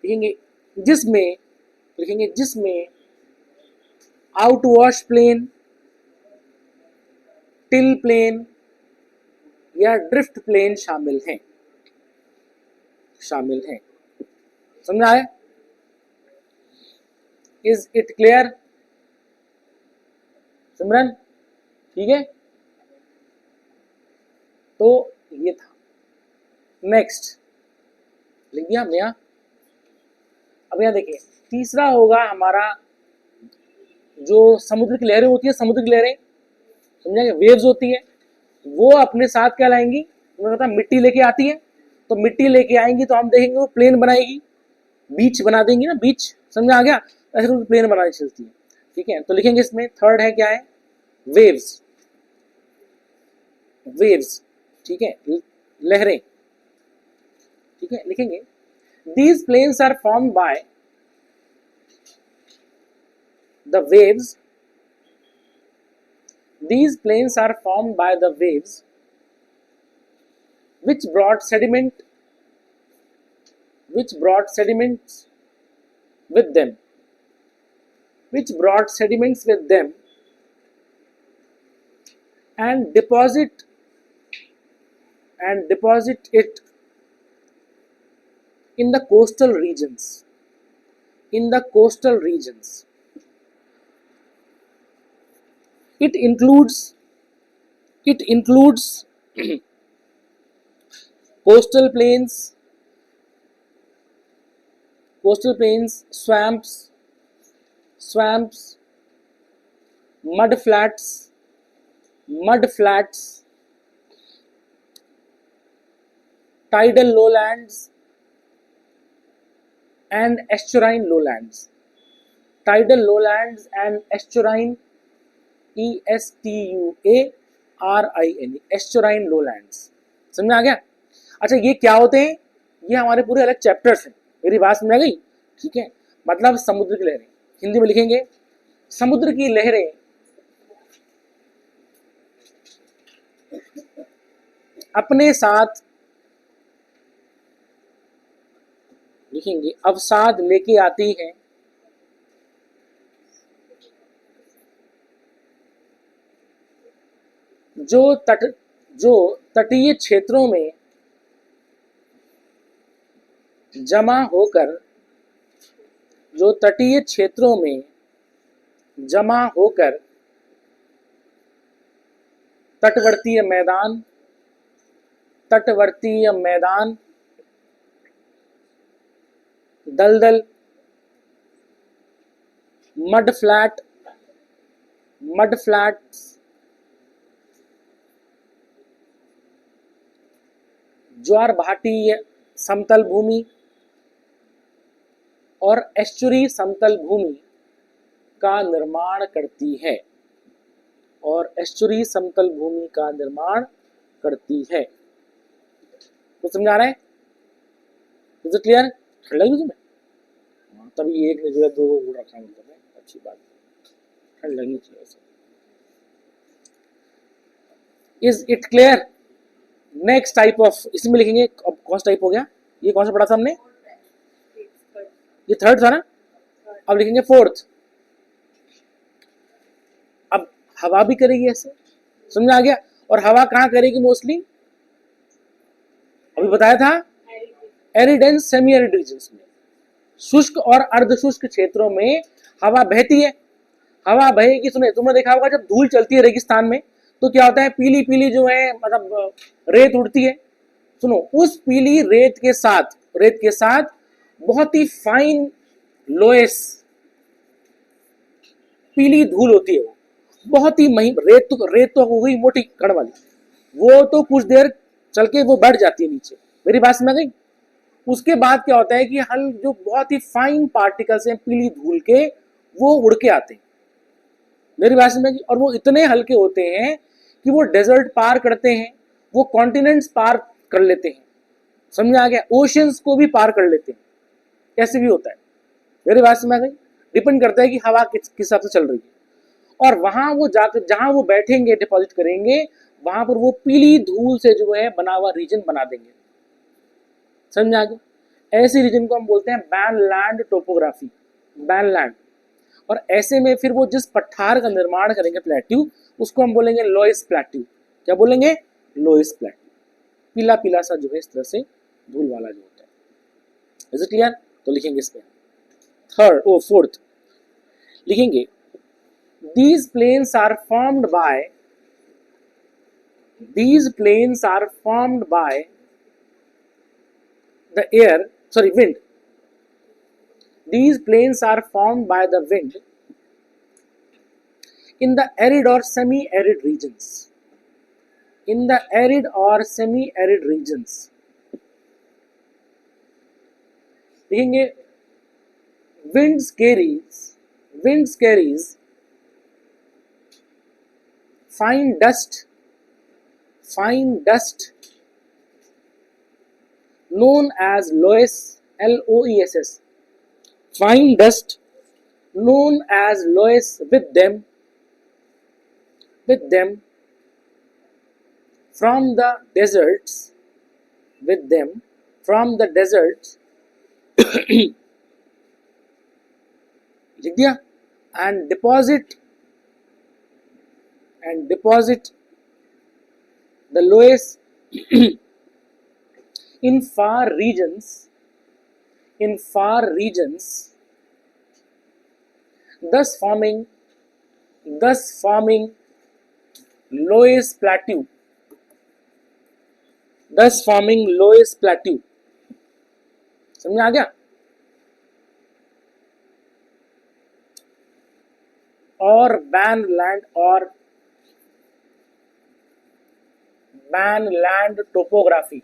लिखेंगे जिसमें आउटवॉश प्लेन, टिल प्लेन या ड्रिफ्ट प्लेन शामिल हैं। समझ आए? इज इट क्लियर सिमरन? ठीक है, तो ये था। नेक्स्ट लिख दिया हमने यहाँ। अब यहाँ देखिए, तीसरा होगा हमारा जो समुद्र की लहरें होती है, समुद्र की लहरें समझेंगे, वेव्स होती है, वो अपने साथ क्या लाएंगी? उन्होंने कहा मिट्टी लेके आती है, तो मिट्टी लेके आएंगी तो हम देखेंगे वो प्लेन बनाएगी, बीच बना देंगी ना, बीच, समझ आ गया? ऐसे प्लेन बनानी चलती है। ठीक है, तो लिखेंगे इसमें थर्ड है, क्या है? वेव्स, वेव्स, ठीक है, लहरें। ठीक है, लिखेंगे these planes are formed by the waves, these planes are formed by the waves which brought sediments with them, and deposit it in the coastal regions, it includes coastal plains, swamps, mud flats, tidal lowlands and estuarine lowlands, ESTUARINE, estuarine lowlands। समझ में आ गया? अच्छा, ये क्या होते हैं? ये हमारे पूरे अलग चैप्टर्स हैं। मेरी बात समझ आ गई? ठीक है, मतलब समुद्र की लहरें, हिंदी में लिखेंगे समुद्र की लहरें अपने साथ लिखेंगे अवसाद लेके आती हैं, जो तटीय क्षेत्रों में जमा होकर तटवर्तीय मैदान, दलदल, मड फ्लैट्स, ज्वार भाटी समतल भूमि और एस्चुरी समतल भूमि का निर्माण करती है, कुछ समझा रहा है? Is it clear? ठंड लगी तुम्हें? तभी एक ने जो है दो गुड़ रखा, मतलब अच्छी बात, ठंड लगनी चाहिए। Is it clear? Next type of, इसमें लिखेंगे, अब कौन सा टाइप हो गया? ये कौन सा पढ़ा था हमने? ये थर्ड था ना? अब लिखेंगे फोर्थ। अब हवा भी करेगी ऐसे, समझ आ गया? और हवा कहाँ करेगी मोस्टली? अभी बताया था, arid and semi arid regions में, शुष्क और अर्धशुष्क क्षेत्रों में हवा बहती है। हवा बहेगी, सुने, तुमने देखा होगा जब धूल चलती है रेगिस्तान में तो क्या होता है? पीली पीली जो है, मतलब रेत उड़ती है। सुनो, उस पीली रेत के साथ बहुत ही फाइन लोएस पीली धूल होती है, वो बहुत ही महीन रेत तो हो गई मोटी कण वाली, वो तो कुछ देर चल के वो बढ़ जाती है नीचे। मेरी बात समझ गई? उसके बाद क्या होता है कि हल जो बहुत ही फाइन पार्टिकल्स हैं पीली धूल के, वो उड़ के आते हैं। मेरी बात समझ गई? और वो इतने हल्के होते हैं कि वो डेजर्ट पार करते हैं, वो कॉन्टिनेंट्स पार कर लेते हैं, समझ में आ गया, ओशियंस को भी पार कर लेते हैं, कैसे भी होता है, मेरी बात समझ आ गई। डिपेंड करता है कि हवा किस हिसाब से चल रही है। और वहां वो जाकर जहां वो बैठेंगे, डिपॉजिट करेंगे, वहां पर वो पीली धूल से जो है बना हुआ रीजन बना देंगे, समझ में आ गया। ऐसे रीजन को हम बोलते हैं बैनलैंड टोपोग्राफी, बैनलैंड। और ऐसे में फिर वो जिस पठार का निर्माण करेंगे प्लेट्यू, उसको हम बोलेंगे लोएस प्लेट्यू। क्या बोलेंगे? Loess plateau. पीला पीला सा जो है इस तरह से धूल वाला जो होता है। Is it clear? तो लिखेंगे इस पे फोर्थ लिखेंगे, these planes are formed by the wind. These planes are formed by the wind in the arid or semi-arid regions. In the arid or semi-arid regions. लिखेंगे, winds carries fine dust known as loess, LOESS. Fine dust known as loess with them from the deserts लिख दिया, and deposit the loess in far regions, thus forming loess plateau. समझ में आ गया? और बैनलैंड टोपोग्राफी,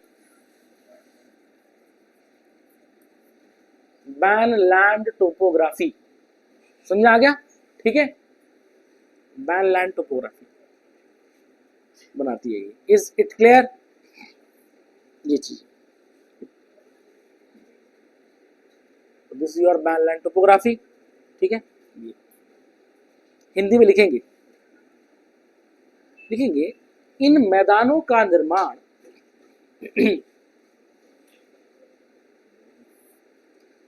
समझ आ गया? ठीक है, बैनलैंड टोपोग्राफी बनाती है ये। Is it clear? ये चीज, दिस इज योर बैनलैंड टोपोग्राफी। ठीक है, हिंदी में लिखेंगे इन मैदानों का निर्माण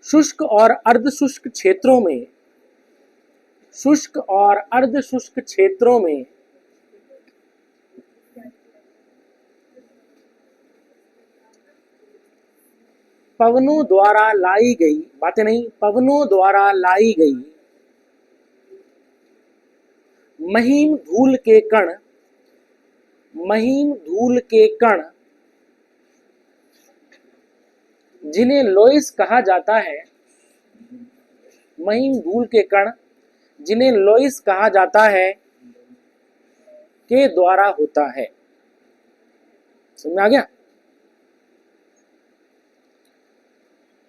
शुष्क और अर्धशुष्क क्षेत्रों में पवनों द्वारा लाई गई, बातें नहीं, पवनों द्वारा लाई गई महीन धूल के कण जिन्हें लोइस कहा जाता है, महीन धूल के कण जिन्हें लोइस कहा जाता है के द्वारा होता है। समझ में आ गया?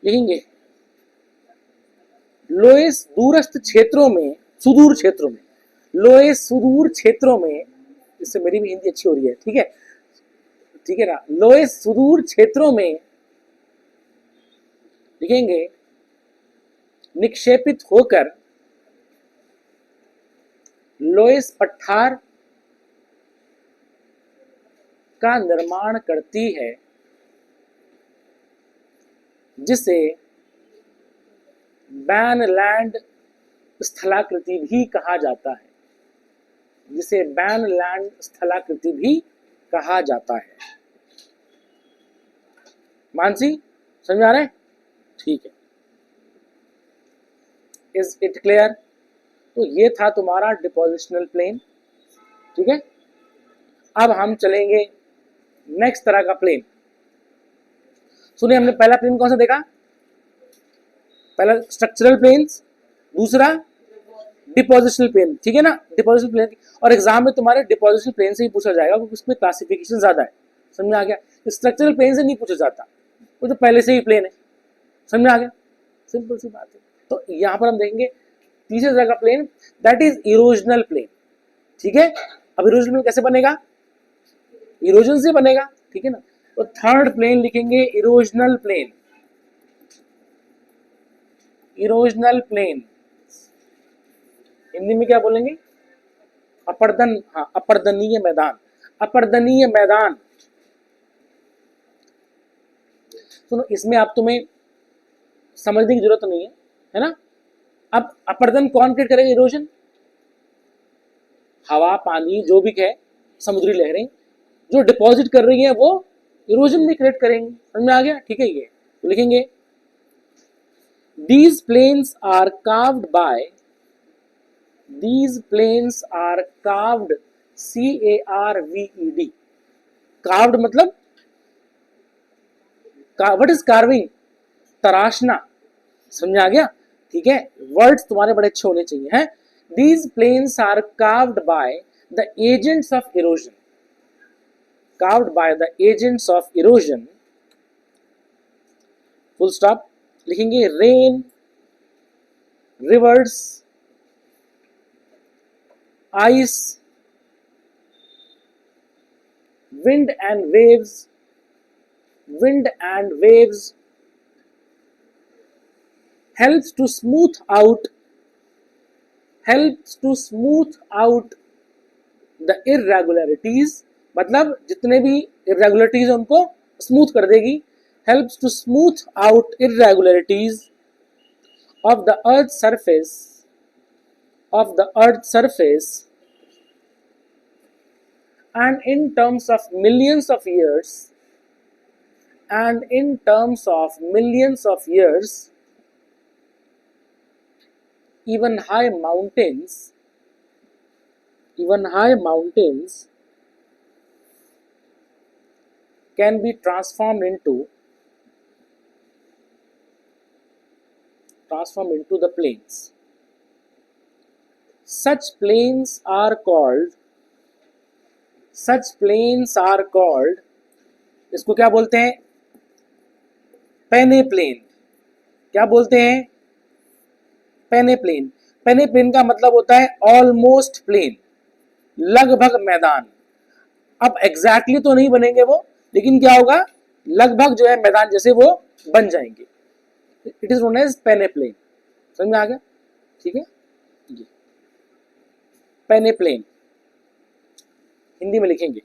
लिखेंगे, लोइस दूरस्थ क्षेत्रों में, सुदूर क्षेत्रों में, इससे मेरी भी हिंदी अच्छी हो रही है, ठीक है ना, लोइस सुदूर क्षेत्रों में लिखेंगे निक्षेपित होकर लोइस पठार का निर्माण करती है, जिसे बैनलैंड स्थलाकृति भी कहा जाता है, मानसी समझ आ रहा है? ठीक है, इज इट क्लियर? तो ये था तुम्हारा डिपोजिशनल प्लेन। ठीक है, अब हम चलेंगे नेक्स्ट तरह का प्लेन। सुनिए, हमने पहला प्लेन कौन सा देखा? पहला स्ट्रक्चरल प्लेन्स, दूसरा डिपोजिशनल प्लेन, ठीक है ना, डिपोजिशनल प्लेन। और एग्जाम में तुम्हारे डिपोजिशनल प्लेन से ही पूछा जाएगा क्योंकि उसमें क्लासिफिकेशन ज्यादा है। समझ में आ गया? स्ट्रक्चरल प्लेन से नहीं पूछा जाता, वो तो पहले से ही प्लेन है। समझ में आ गया? सिंपल सी बात है। तो यहाँ पर हम देखेंगे तीसरे तरह का plain, that is erosional plain. ठीक है, अब इरोजन प्लेन कैसे बनेगा, इरोजन से बनेगा, ठीक है ना। तो थर्ड प्लेन लिखेंगे erosional plain, erosional plain Hindi में क्या बोलेंगे, अपर्दन, हाँ अपर्दनीय मैदान, अपर्दनीय मैदान। सुनो इसमें आप तुम्हें समझने की जरूरत नहीं है ना। अब अपर्दन कौन क्रिएट करेगा, इरोजन, हवा पानी जो भी है, समुद्री लहरें जो डिपॉजिट कर रही हैं वो इरोजन भी क्रिएट करेंगे, समझ में आ गया, ठीक है। ये तो लिखेंगे these planes are carved by, these planes are carved, C-A-R-V-E-D, carved मतलब what is carving, तराशना, समझ आ गया, ठीक है। वर्ड्स तुम्हारे बड़े अच्छे होने चाहिए हैं। these planes are carved by the agents of erosion, carved by the agents of erosion, full stop। लिखेंगे rain, reverse, ice, wind and waves, wind and waves helps to smooth out, helps to smooth out the irregularities, मतलब जितने भी irregularities हैं उनको स्मूथ कर देगी, helps to smooth out irregularities of the earth's surface, of the earth's surface, and in terms of millions of years, and in terms of millions of years, even high mountains, even high mountains can be transformed into the plains. Such plains are called, such plains are called, इसको क्या बोलते हैं, पेनेप्लेन, क्या बोलते हैं, पेनेप्लेन। पेनेप्लेन का मतलब होता है ऑलमोस्ट प्लेन, लगभग मैदान। अब एग्जैक्टली तो नहीं बनेंगे वो, लेकिन क्या होगा, लगभग जो है मैदान जैसे वो बन जाएंगे। इट इज नोन एज पेनेप्लेन, समझ में आ गया, ठीक है। पेनेप्लेन हिंदी में लिखेंगे,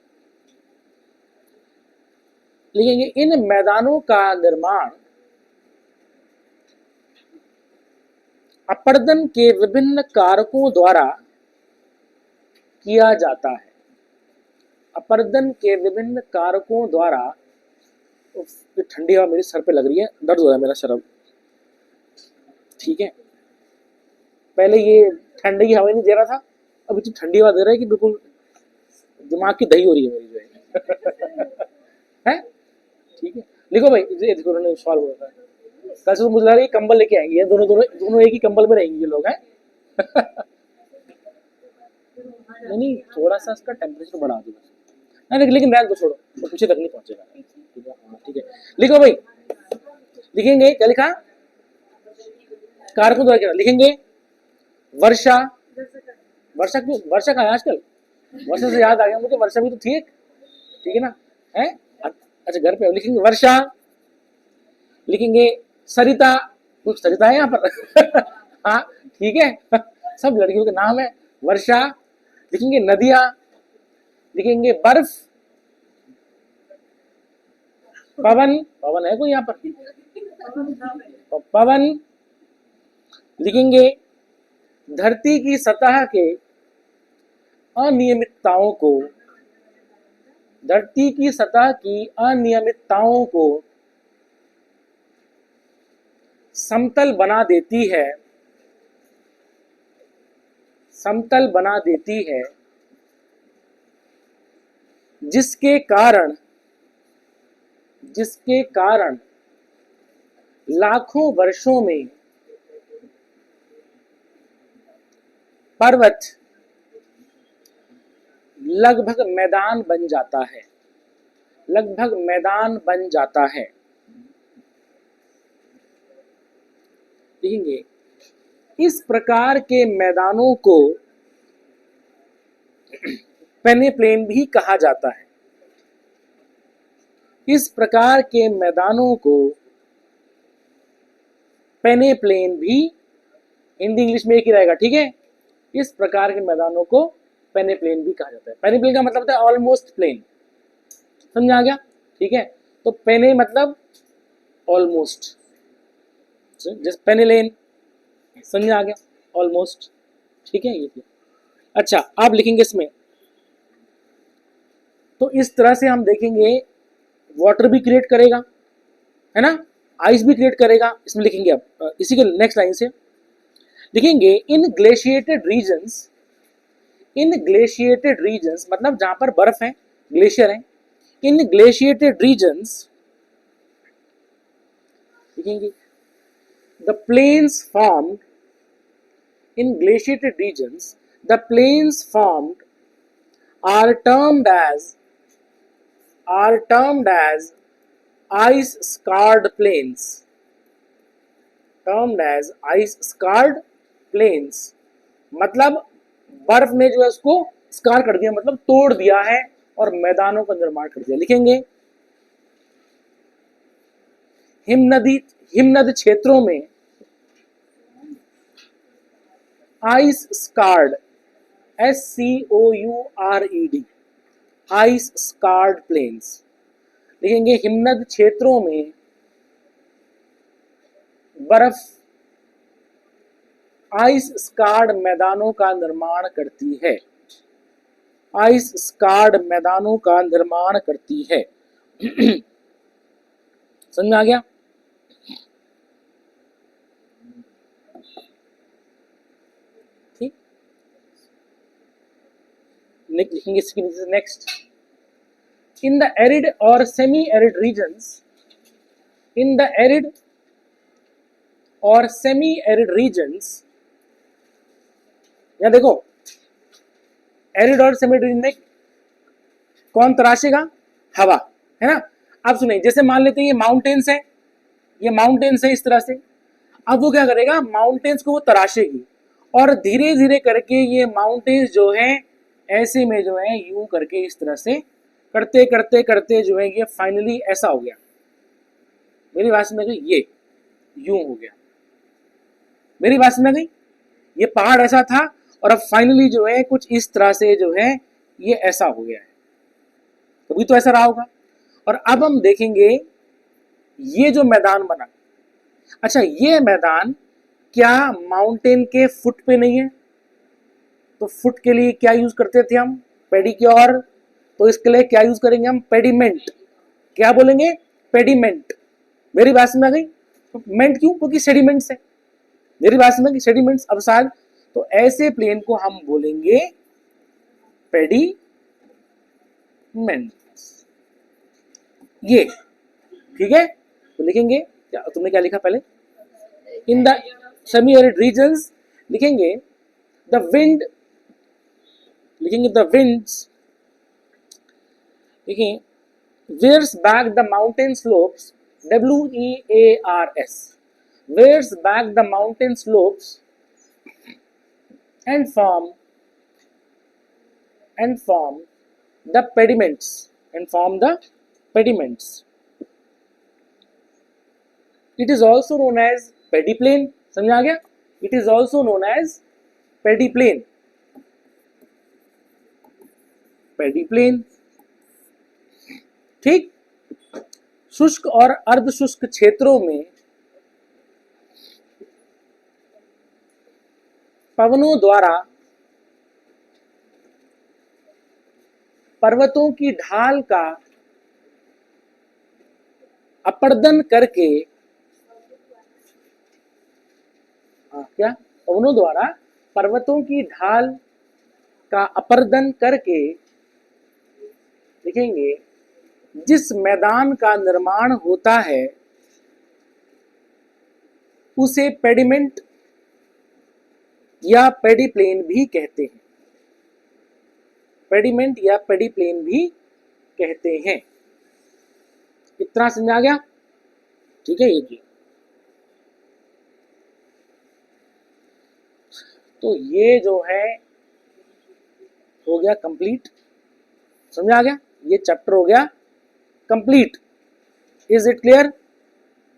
लिखेंगे इन मैदानों का निर्माण अपर्दन के विभिन्न कारकों द्वारा किया जाता है, अपर्दन के विभिन्न कारकों द्वारा। ठंडी हवा मेरे सर पे लग रही है, दर्द हो रहा है मेरा सर अब, ठीक है। पहले ये ठंडी की हवा नहीं दे रहा था, अब इतनी ठंडी हवा दे रहा है कि बिल्कुल दिमाग की दही हो रही है मेरी जो है है, ठीक है। लिखो भाई, देखो उन्होंने सवाल बोला था कल से, तो मुझे लग रहा है कंबल लेके आएंगे, दोनों दोनों दोनों एक ही कंबल में रहेंगे ये लोग हैं नहीं थोड़ा सा इसका टेम्परेचर बढ़ा दो, लेकिन रहने दो, छोड़ो, तो पीछे तक नहीं पहुंचेगा, ठीक है, हाँ ठीक है। लिखो भाई, लिखेंगे क्या लिखा, कारकों द्वारा क्या लिखेंगे, वर्षा, वर्षा क्यों, वर्षा कहाँ है आजकल, वर्षा से याद आ गया मुझे, वर्षा भी तो थी एक, ठीक है ना, है अच्छा घर पे। लिखेंगे वर्षा, लिखेंगे सरिता, कुछ सरिता है यहाँ पर हाँ ठीक है सब लड़कियों के नाम है, वर्षा। लिखेंगे नदियां, लिखेंगे बर्फ, पवन, पवन है कोई यहाँ पर, पवन। लिखेंगे धरती की सतह के अनियमितताओं को, धरती की सतह की अनियमितताओं को समतल बना देती है, समतल बना देती है, जिसके कारण, जिसके कारण लाखों वर्षों में पर्वत लगभग मैदान बन जाता है, लगभग मैदान बन जाता है। देखेंगे इस प्रकार के मैदानों को पेनेप्लेन भी कहा जाता है। इस प्रकार के मैदानों को पेनेप्लेन भी, हिंदी इंग्लिश में एक ही रहेगा, ठीक है। इस प्रकार के मैदानों को पेनेप्लेन भी कहा जाता है। पेनेप्लेन का मतलब होता है ऑलमोस्ट प्लेन, समझ आ गया, ठीक है। तो पेने मतलब ऑलमोस्ट, जैसे पेनेलेन, समझ आ गया, ऑलमोस्ट, ठीक है। ये अच्छा, आप लिखेंगे इसमें, तो इस तरह से हम देखेंगे वाटर भी क्रिएट करेगा, है ना, आइस भी क्रिएट करेगा, इसमें लिखेंगे। अब इसी के नेक्स्ट लाइन से लिखेंगे, in glaciated regions, in glaciated regions मतलब जहां पर बर्फ है, ग्लेशियर है, इन ग्लेशिएटेड रीजन्स लिखेंगे, the plains formed, in glaciated regions, the plains formed are termed as ice scarred plains, termed as ice scarred plains, मतलब बर्फ ने जो है उसको स्कार कर दिया, मतलब तोड़ दिया है और मैदानों का निर्माण कर दिया। लिखेंगे, हिमनद क्षेत्रों में ice scoured, SCOURED, ice scoured plains. लिखेंगे, हिमनद क्षेत्रों में बर्फ आइस स्कार्ड मैदानों का निर्माण करती है, आइस स्कार्ड मैदानों का निर्माण करती है। समझ में आ गया? ठीक, लिखेंगे इसके नीचे नेक्स्ट, इन द एरिड और semi arid regions, in the arid और सेमी एरिड रीजन्स, यहां देखो, एरिड और सेमी एरिड रीजन में कौन तराशेगा? हवा, है ना। अब सुनिए, जैसे मान लेते हैं ये माउंटेन्स है, ये माउंटेन्स है इस तरह से, अब वो क्या करेगा, माउंटेन्स को वो तराशेगी और धीरे धीरे करके ये माउंटेन्स जो है ऐसे में जो है यूं करके इस तरह से करते करते करते जो है ये फाइनली ऐसा हो गया। मेरी बात समझ गई? ये यूं हो गया, मेरी बात समझ गई? ये पहाड़ ऐसा था और अब फाइनली जो है कुछ इस तरह से जो है ये ऐसा हो गया है, कभी तो ऐसा रहा होगा। और अब हम देखेंगे ये जो मैदान बना, अच्छा ये मैदान क्या माउंटेन के फुट पे नहीं है? तो फुट के लिए क्या यूज करते थे हम? पेडिक्योर। तो इसके लिए क्या यूज करेंगे हम? पेडिमेंट। क्या बोलेंगे? पेडिमेंट। मेरी बात में आ गई? तो मेंट क्यों? क्योंकि सेडिमेंट्स है। मेरी बात में सेडिमेंट्स अवसाद, तो ऐसे प्लेन को हम बोलेंगे पेडिमेंट। ये ठीक है, तो लिखेंगे क्या, तुमने क्या लिखा पहले? In the semi arid regions लिखेंगे द विंड, लिखेंगे द विंड्स, लिखेंगे wears back the mountain slopes, WEARS, wears back the mountain slopes and form the pediments, and form the pediments. It is also known as pediplain. समझ आ गया? It is also known as pediplain. पेडिप्लेन, ठीक। शुष्क और अर्ध शुष्क क्षेत्रों में पवनों द्वारा पर्वतों की ढाल का अपर्दन करके, क्या, पवनों द्वारा पर्वतों की ढाल का अपर्दन करके लिखेंगे जिस मैदान का निर्माण होता है उसे पेडिमेंट या पेडिप्लेन भी कहते हैं, पेडिमेंट या पेडिप्लेन भी कहते हैं। कितना समझ आ गया? ठीक है, ये तो ये जो है हो गया कंप्लीट। समझ आ गया? ये चैप्टर हो गया complete. Is it clear?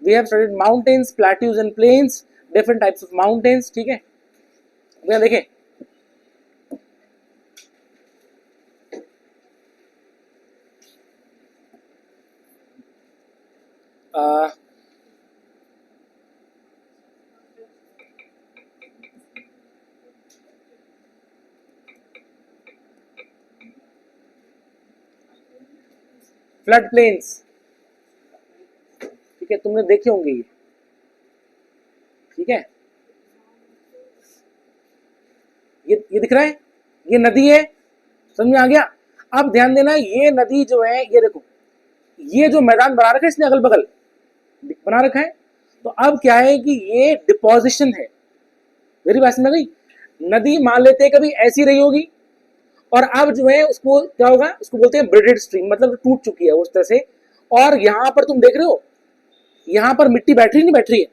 We have studied mountains, plateaus and plains, different types of mountains. ठीक है, भैया देखें फ्लड प्लेन्स, ठीक है, तुमने देखे होंगे ये, ठीक है, ये दिख रहा है, ये नदी है, समझ में आ गया? अब ध्यान देना, ये नदी जो है, ये देखो, ये जो मैदान बना रखा है इसने अगल बगल बना रखा है, तो अब क्या है कि ये डिपोजिशन है। मेरी बात समझ गई? नदी मान लेते हैं कभी ऐसी रही होगी, और अब जो है उसको क्या होगा, उसको बोलते हैं ब्रिडेड स्ट्रीम, मतलब टूट चुकी है उस तरह से। और यहां पर तुम देख रहे हो, यहां पर मिट्टी बैठ रही नहीं बैठ रही है,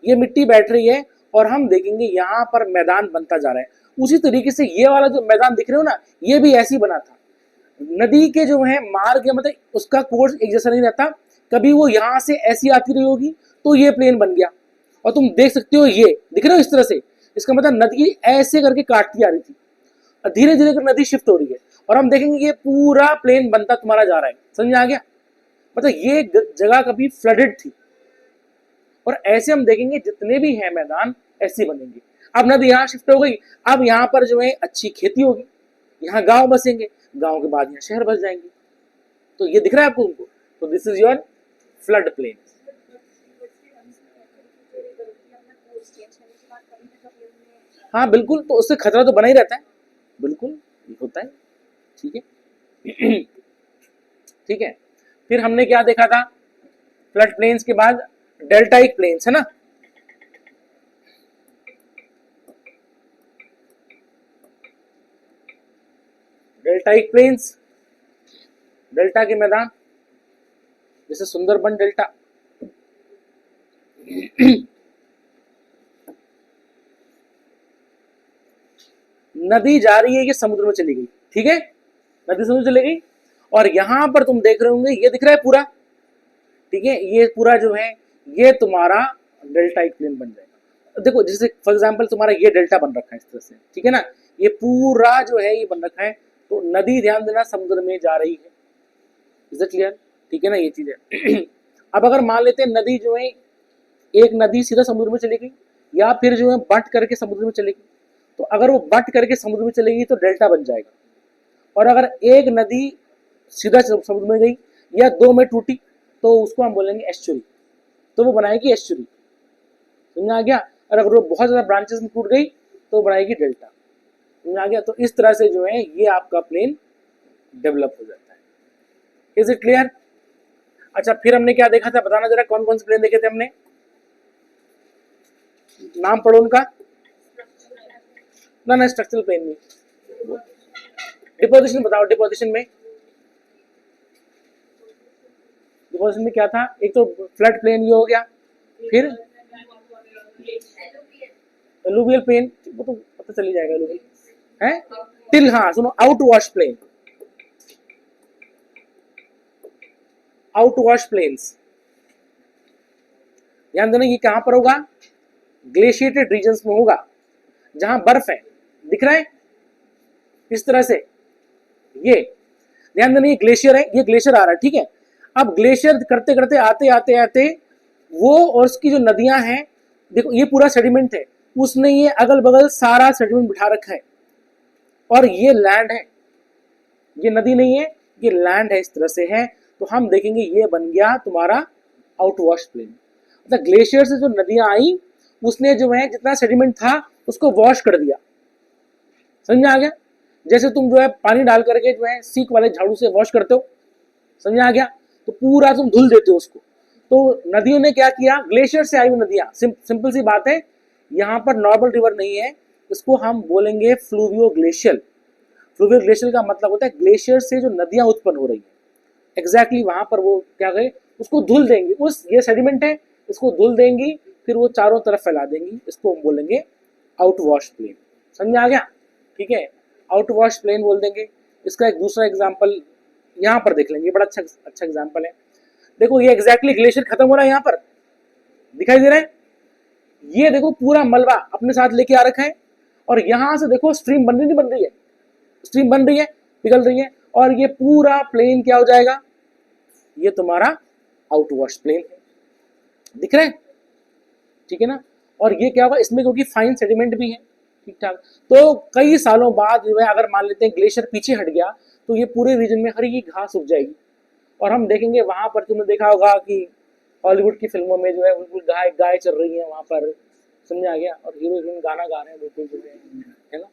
ये मिट्टी बैठ रही है, और हम देखेंगे यहां पर मैदान बनता जा रहा है। उसी तरीके से ये वाला जो मैदान दिख रहे हो ना, ये भी ऐसे ही बना था। नदी के जो है मार्ग, मतलब उसका कोर्स एक जैसा नहीं रहता, कभी वो यहां से ऐसी आती रही होगी तो ये प्लेन बन गया, और तुम देख सकते हो ये दिख रहे हो इस तरह से, इसका मतलब नदी ऐसे करके काटती आ रही थी, धीरे धीरे नदी शिफ्ट हो रही है, और हम देखेंगे ये पूरा प्लेन बनता तुम्हारा जा रहा है। समझ में आ गया? मतलब ये जगह कभी फ्लडेड थी, और ऐसे हम देखेंगे जितने भी हैं मैदान ऐसे बनेंगे। अब नदी यहाँ शिफ्ट हो गई, अब यहाँ पर जो है अच्छी खेती होगी, यहाँ गांव बसेंगे, गांव के बाद यहाँ शहर बस जाएंगे। तो ये दिख रहा है आपको उनको? तो this is your flood plain. हाँ बिल्कुल, तो उससे खतरा तो बना ही रहता है, बिल्कुल ये होता है। ठीक है ठीक है, फिर हमने क्या देखा था? फ्लड प्लेन्स के बाद डेल्टाइक प्लेन्स, है ना? डेल्टाइक प्लेन्स, डेल्टा के मैदान, जैसे सुंदरबन डेल्टा। नदी जा रही है, ये समुद्र में चली गई, ठीक है, नदी समुद्र चली गई, और यहां पर तुम देख रहे होंगे ये दिख रहा है पूरा, ठीक है, ये पूरा जो है ये तुम्हारा डेल्टाइक प्लेन बन जाएगा। देखो जैसे फॉर एग्जांपल तुम्हारा ये डेल्टा बन रखा है इस तरह से, ठीक है ना, ये पूरा जो है ये बन रखा है, तो नदी ध्यान देना समुद्र में जा रही है। Is it clear? ठीक है ना, ये चीज है। अब अगर मान लेते हैं नदी जो है, एक नदी सीधा समुद्र में चली गई, या फिर जो है बट करके समुद्र में चलेगी, तो अगर वो बट करके समुद्र में चलेगी तो डेल्टा बन जाएगा। और अगर एक नदी सीधा समुद्र में गई या दो में टूटी तो उसको हम बोलेंगे एस्चुरी, तो वो बनाएगी एस्चुरी। समझ आ गया? और अगर वो बहुत ज्यादा ब्रांचेस में टूट गई तो बनाएगी डेल्टा। समझ आ गया? तो इस तरह से जो है ये आपका प्लेन डेवलप हो जाता है। Is it clear? अच्छा, फिर हमने क्या देखा था, बताना जरा, कौन कौन से प्लेन देखे थे हमने? नाम पढ़ो उनका। ना स्ट्रक्चरल प्लेन नहीं, डिपोजिशन बताओ। डिपोजिशन में क्या था? एक तो फ्लड प्लेन ये हो गया, फिर एलुवियल प्लेन, वो तो पता चल ही जाएगा एलुवियल है, टिल, हाँ सुनो, outwash plain, outwash plains, ध्यान देना ये कहां पर होगा? ग्लेशिएटेड रीजन्स में होगा, जहां बर्फ है, दिख रहा है इस तरह से, ये ध्यान देना, ये ग्लेशियर है, ये ग्लेशियर आ रहा है, ठीक है। अब ग्लेशियर करते करते आते आते आते वो और उसकी जो नदियां हैं, देखो ये पूरा सेडिमेंट है, उसने ये अगल बगल सारा सेडिमेंट बिठा रखा है, और ये लैंड है, ये नदी नहीं है, ये लैंड है, इस तरह से है। तो हम देखेंगे ये बन गया तुम्हारा आउट वॉश प्लेन। मतलब ग्लेशियर से जो नदियां आई उसने जो है जितना सेडिमेंट था उसको वॉश कर दिया। समझ में आ गया? जैसे तुम जो है पानी डाल करके जो है सीक वाले झाड़ू से वॉश करते हो, समझ में आ गया? तो पूरा तुम धुल देते हो उसको। तो नदियों ने क्या किया? ग्लेशियर से आई हुई नदियां, सिंपल सी बात है, यहाँ पर नॉर्मल रिवर नहीं है, इसको हम बोलेंगे फ्लूवियो ग्लेशियल। फ्लूवियो ग्लेशियल का मतलब होता है ग्लेशियर से जो नदियां उत्पन्न हो रही है, एग्जैक्टली वहां पर वो क्या कहे, उसको धुल देंगी, उस ये सेडिमेंट है, इसको धुल देंगी, फिर वो चारों तरफ फैला देंगी, इसको हम बोलेंगे आउट वॉश प्लेन। समझ में आ गया? ठीक है, आउट वॉश प्लेन बोल देंगे। इसका एक दूसरा एग्जाम्पल यहाँ पर देख लेंगे, बड़ा अच्छा एग्जाम्पल है। देखो ये एग्जैक्टली ग्लेशियर खत्म हो रहा है, यहाँ पर दिखाई दे रहा है। ये देखो पूरा मलबा अपने साथ लेके आ रखा है, और यहां से देखो स्ट्रीम बन रही नहीं बन रही है, स्ट्रीम बन रही है, पिघल रही है, और ये पूरा प्लेन क्या हो जाएगा, ये तुम्हारा आउटवॉश प्लेन है, दिख रहा है, ठीक है ना। और ये क्या होगा इसमें, क्योंकि फाइन सेडिमेंट भी है, ठीक ठाक। तो कई सालों बाद जो है, अगर मान लेते हैं ग्लेशियर पीछे हट गया, तो ये पूरे रीजन में हरी घास उग जाएगी, और हम देखेंगे वहां पर, तुमने देखा होगा कि हॉलीवुड की फिल्मों में जो है बिल्कुल गाय गाय चल रही है वहां पर, समझ आ गया, और हीरो हीरोइन गाना गा रहे हैं बिल्कुल जो है ना,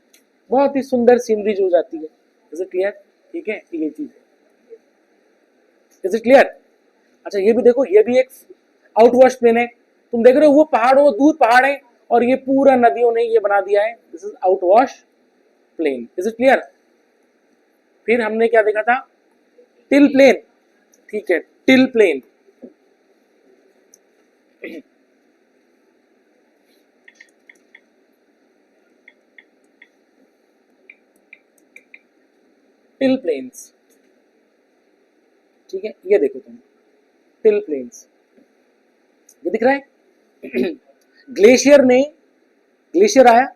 बहुत ही सुंदर सीनरी जो हो जाती है। Is it clear? ठीक है, ये चीज है। Is it clear? अच्छा ये भी देखो, ये भी एक आउटवॉश प्लेन है, तुम देख रहे हो वो पहाड़, वो दूर पहाड़ है, और ये पूरा नदियों ने ये बना दिया है, this is outwash plain. Is it clear? फिर हमने क्या देखा था, टिल प्लेन, ठीक है, टिल प्लेन। टिल प्लेन्स, ठीक है, ये देखो तुम, टिल प्लेन्स, ये दिख रहा है। ग्लेशियर आया,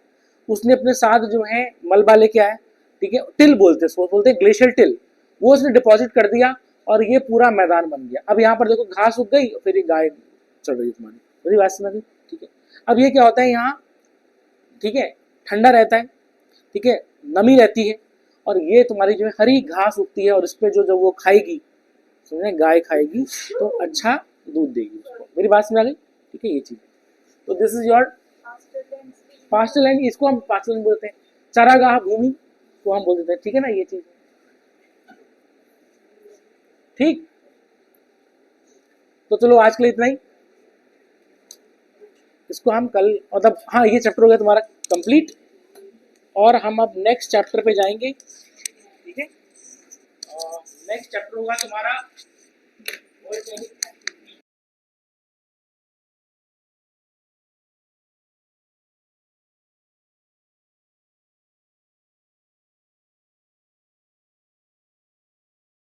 उसने अपने साथ जो है मलबा लेके आया, ठीक है, टिल बोलते हैं उसको, बोलते हैं ग्लेशियर टिल, वो उसने डिपॉजिट कर दिया, और ये पूरा मैदान बन गया। अब यहाँ पर देखो घास उग गई, फिर ये गाय चढ़ रही है तुम्हारी, मेरी बात समझ, ठीक है। अब ये क्या होता है यहाँ, ठीक है, ठंडा रहता है, ठीक है, नमी रहती है, और ये तुम्हारी जो है हरी घास उगती है, और इस पे जो वो खाएगी, समझे, गाय खाएगी तो अच्छा दूध देगी उसको। मेरी बात समझ आ गई? ठीक है, ये चीज। तो this is your pastel land, इसको हम पास्टल लैंड बोलते हैं, चारागाह भूमि को हम बोल देते हैं, ठीक है ना, ये चीज, ठीक। तो चलो आज के लिए इतना ही, इसको हम कल, मतलब हाँ ये चैप्टर हो गया तुम्हारा कंप्लीट, और हम अब नेक्स्ट चैप्टर पे जाएंगे, ठीक है। नेक्स्ट चैप्टर होगा तुम्हारा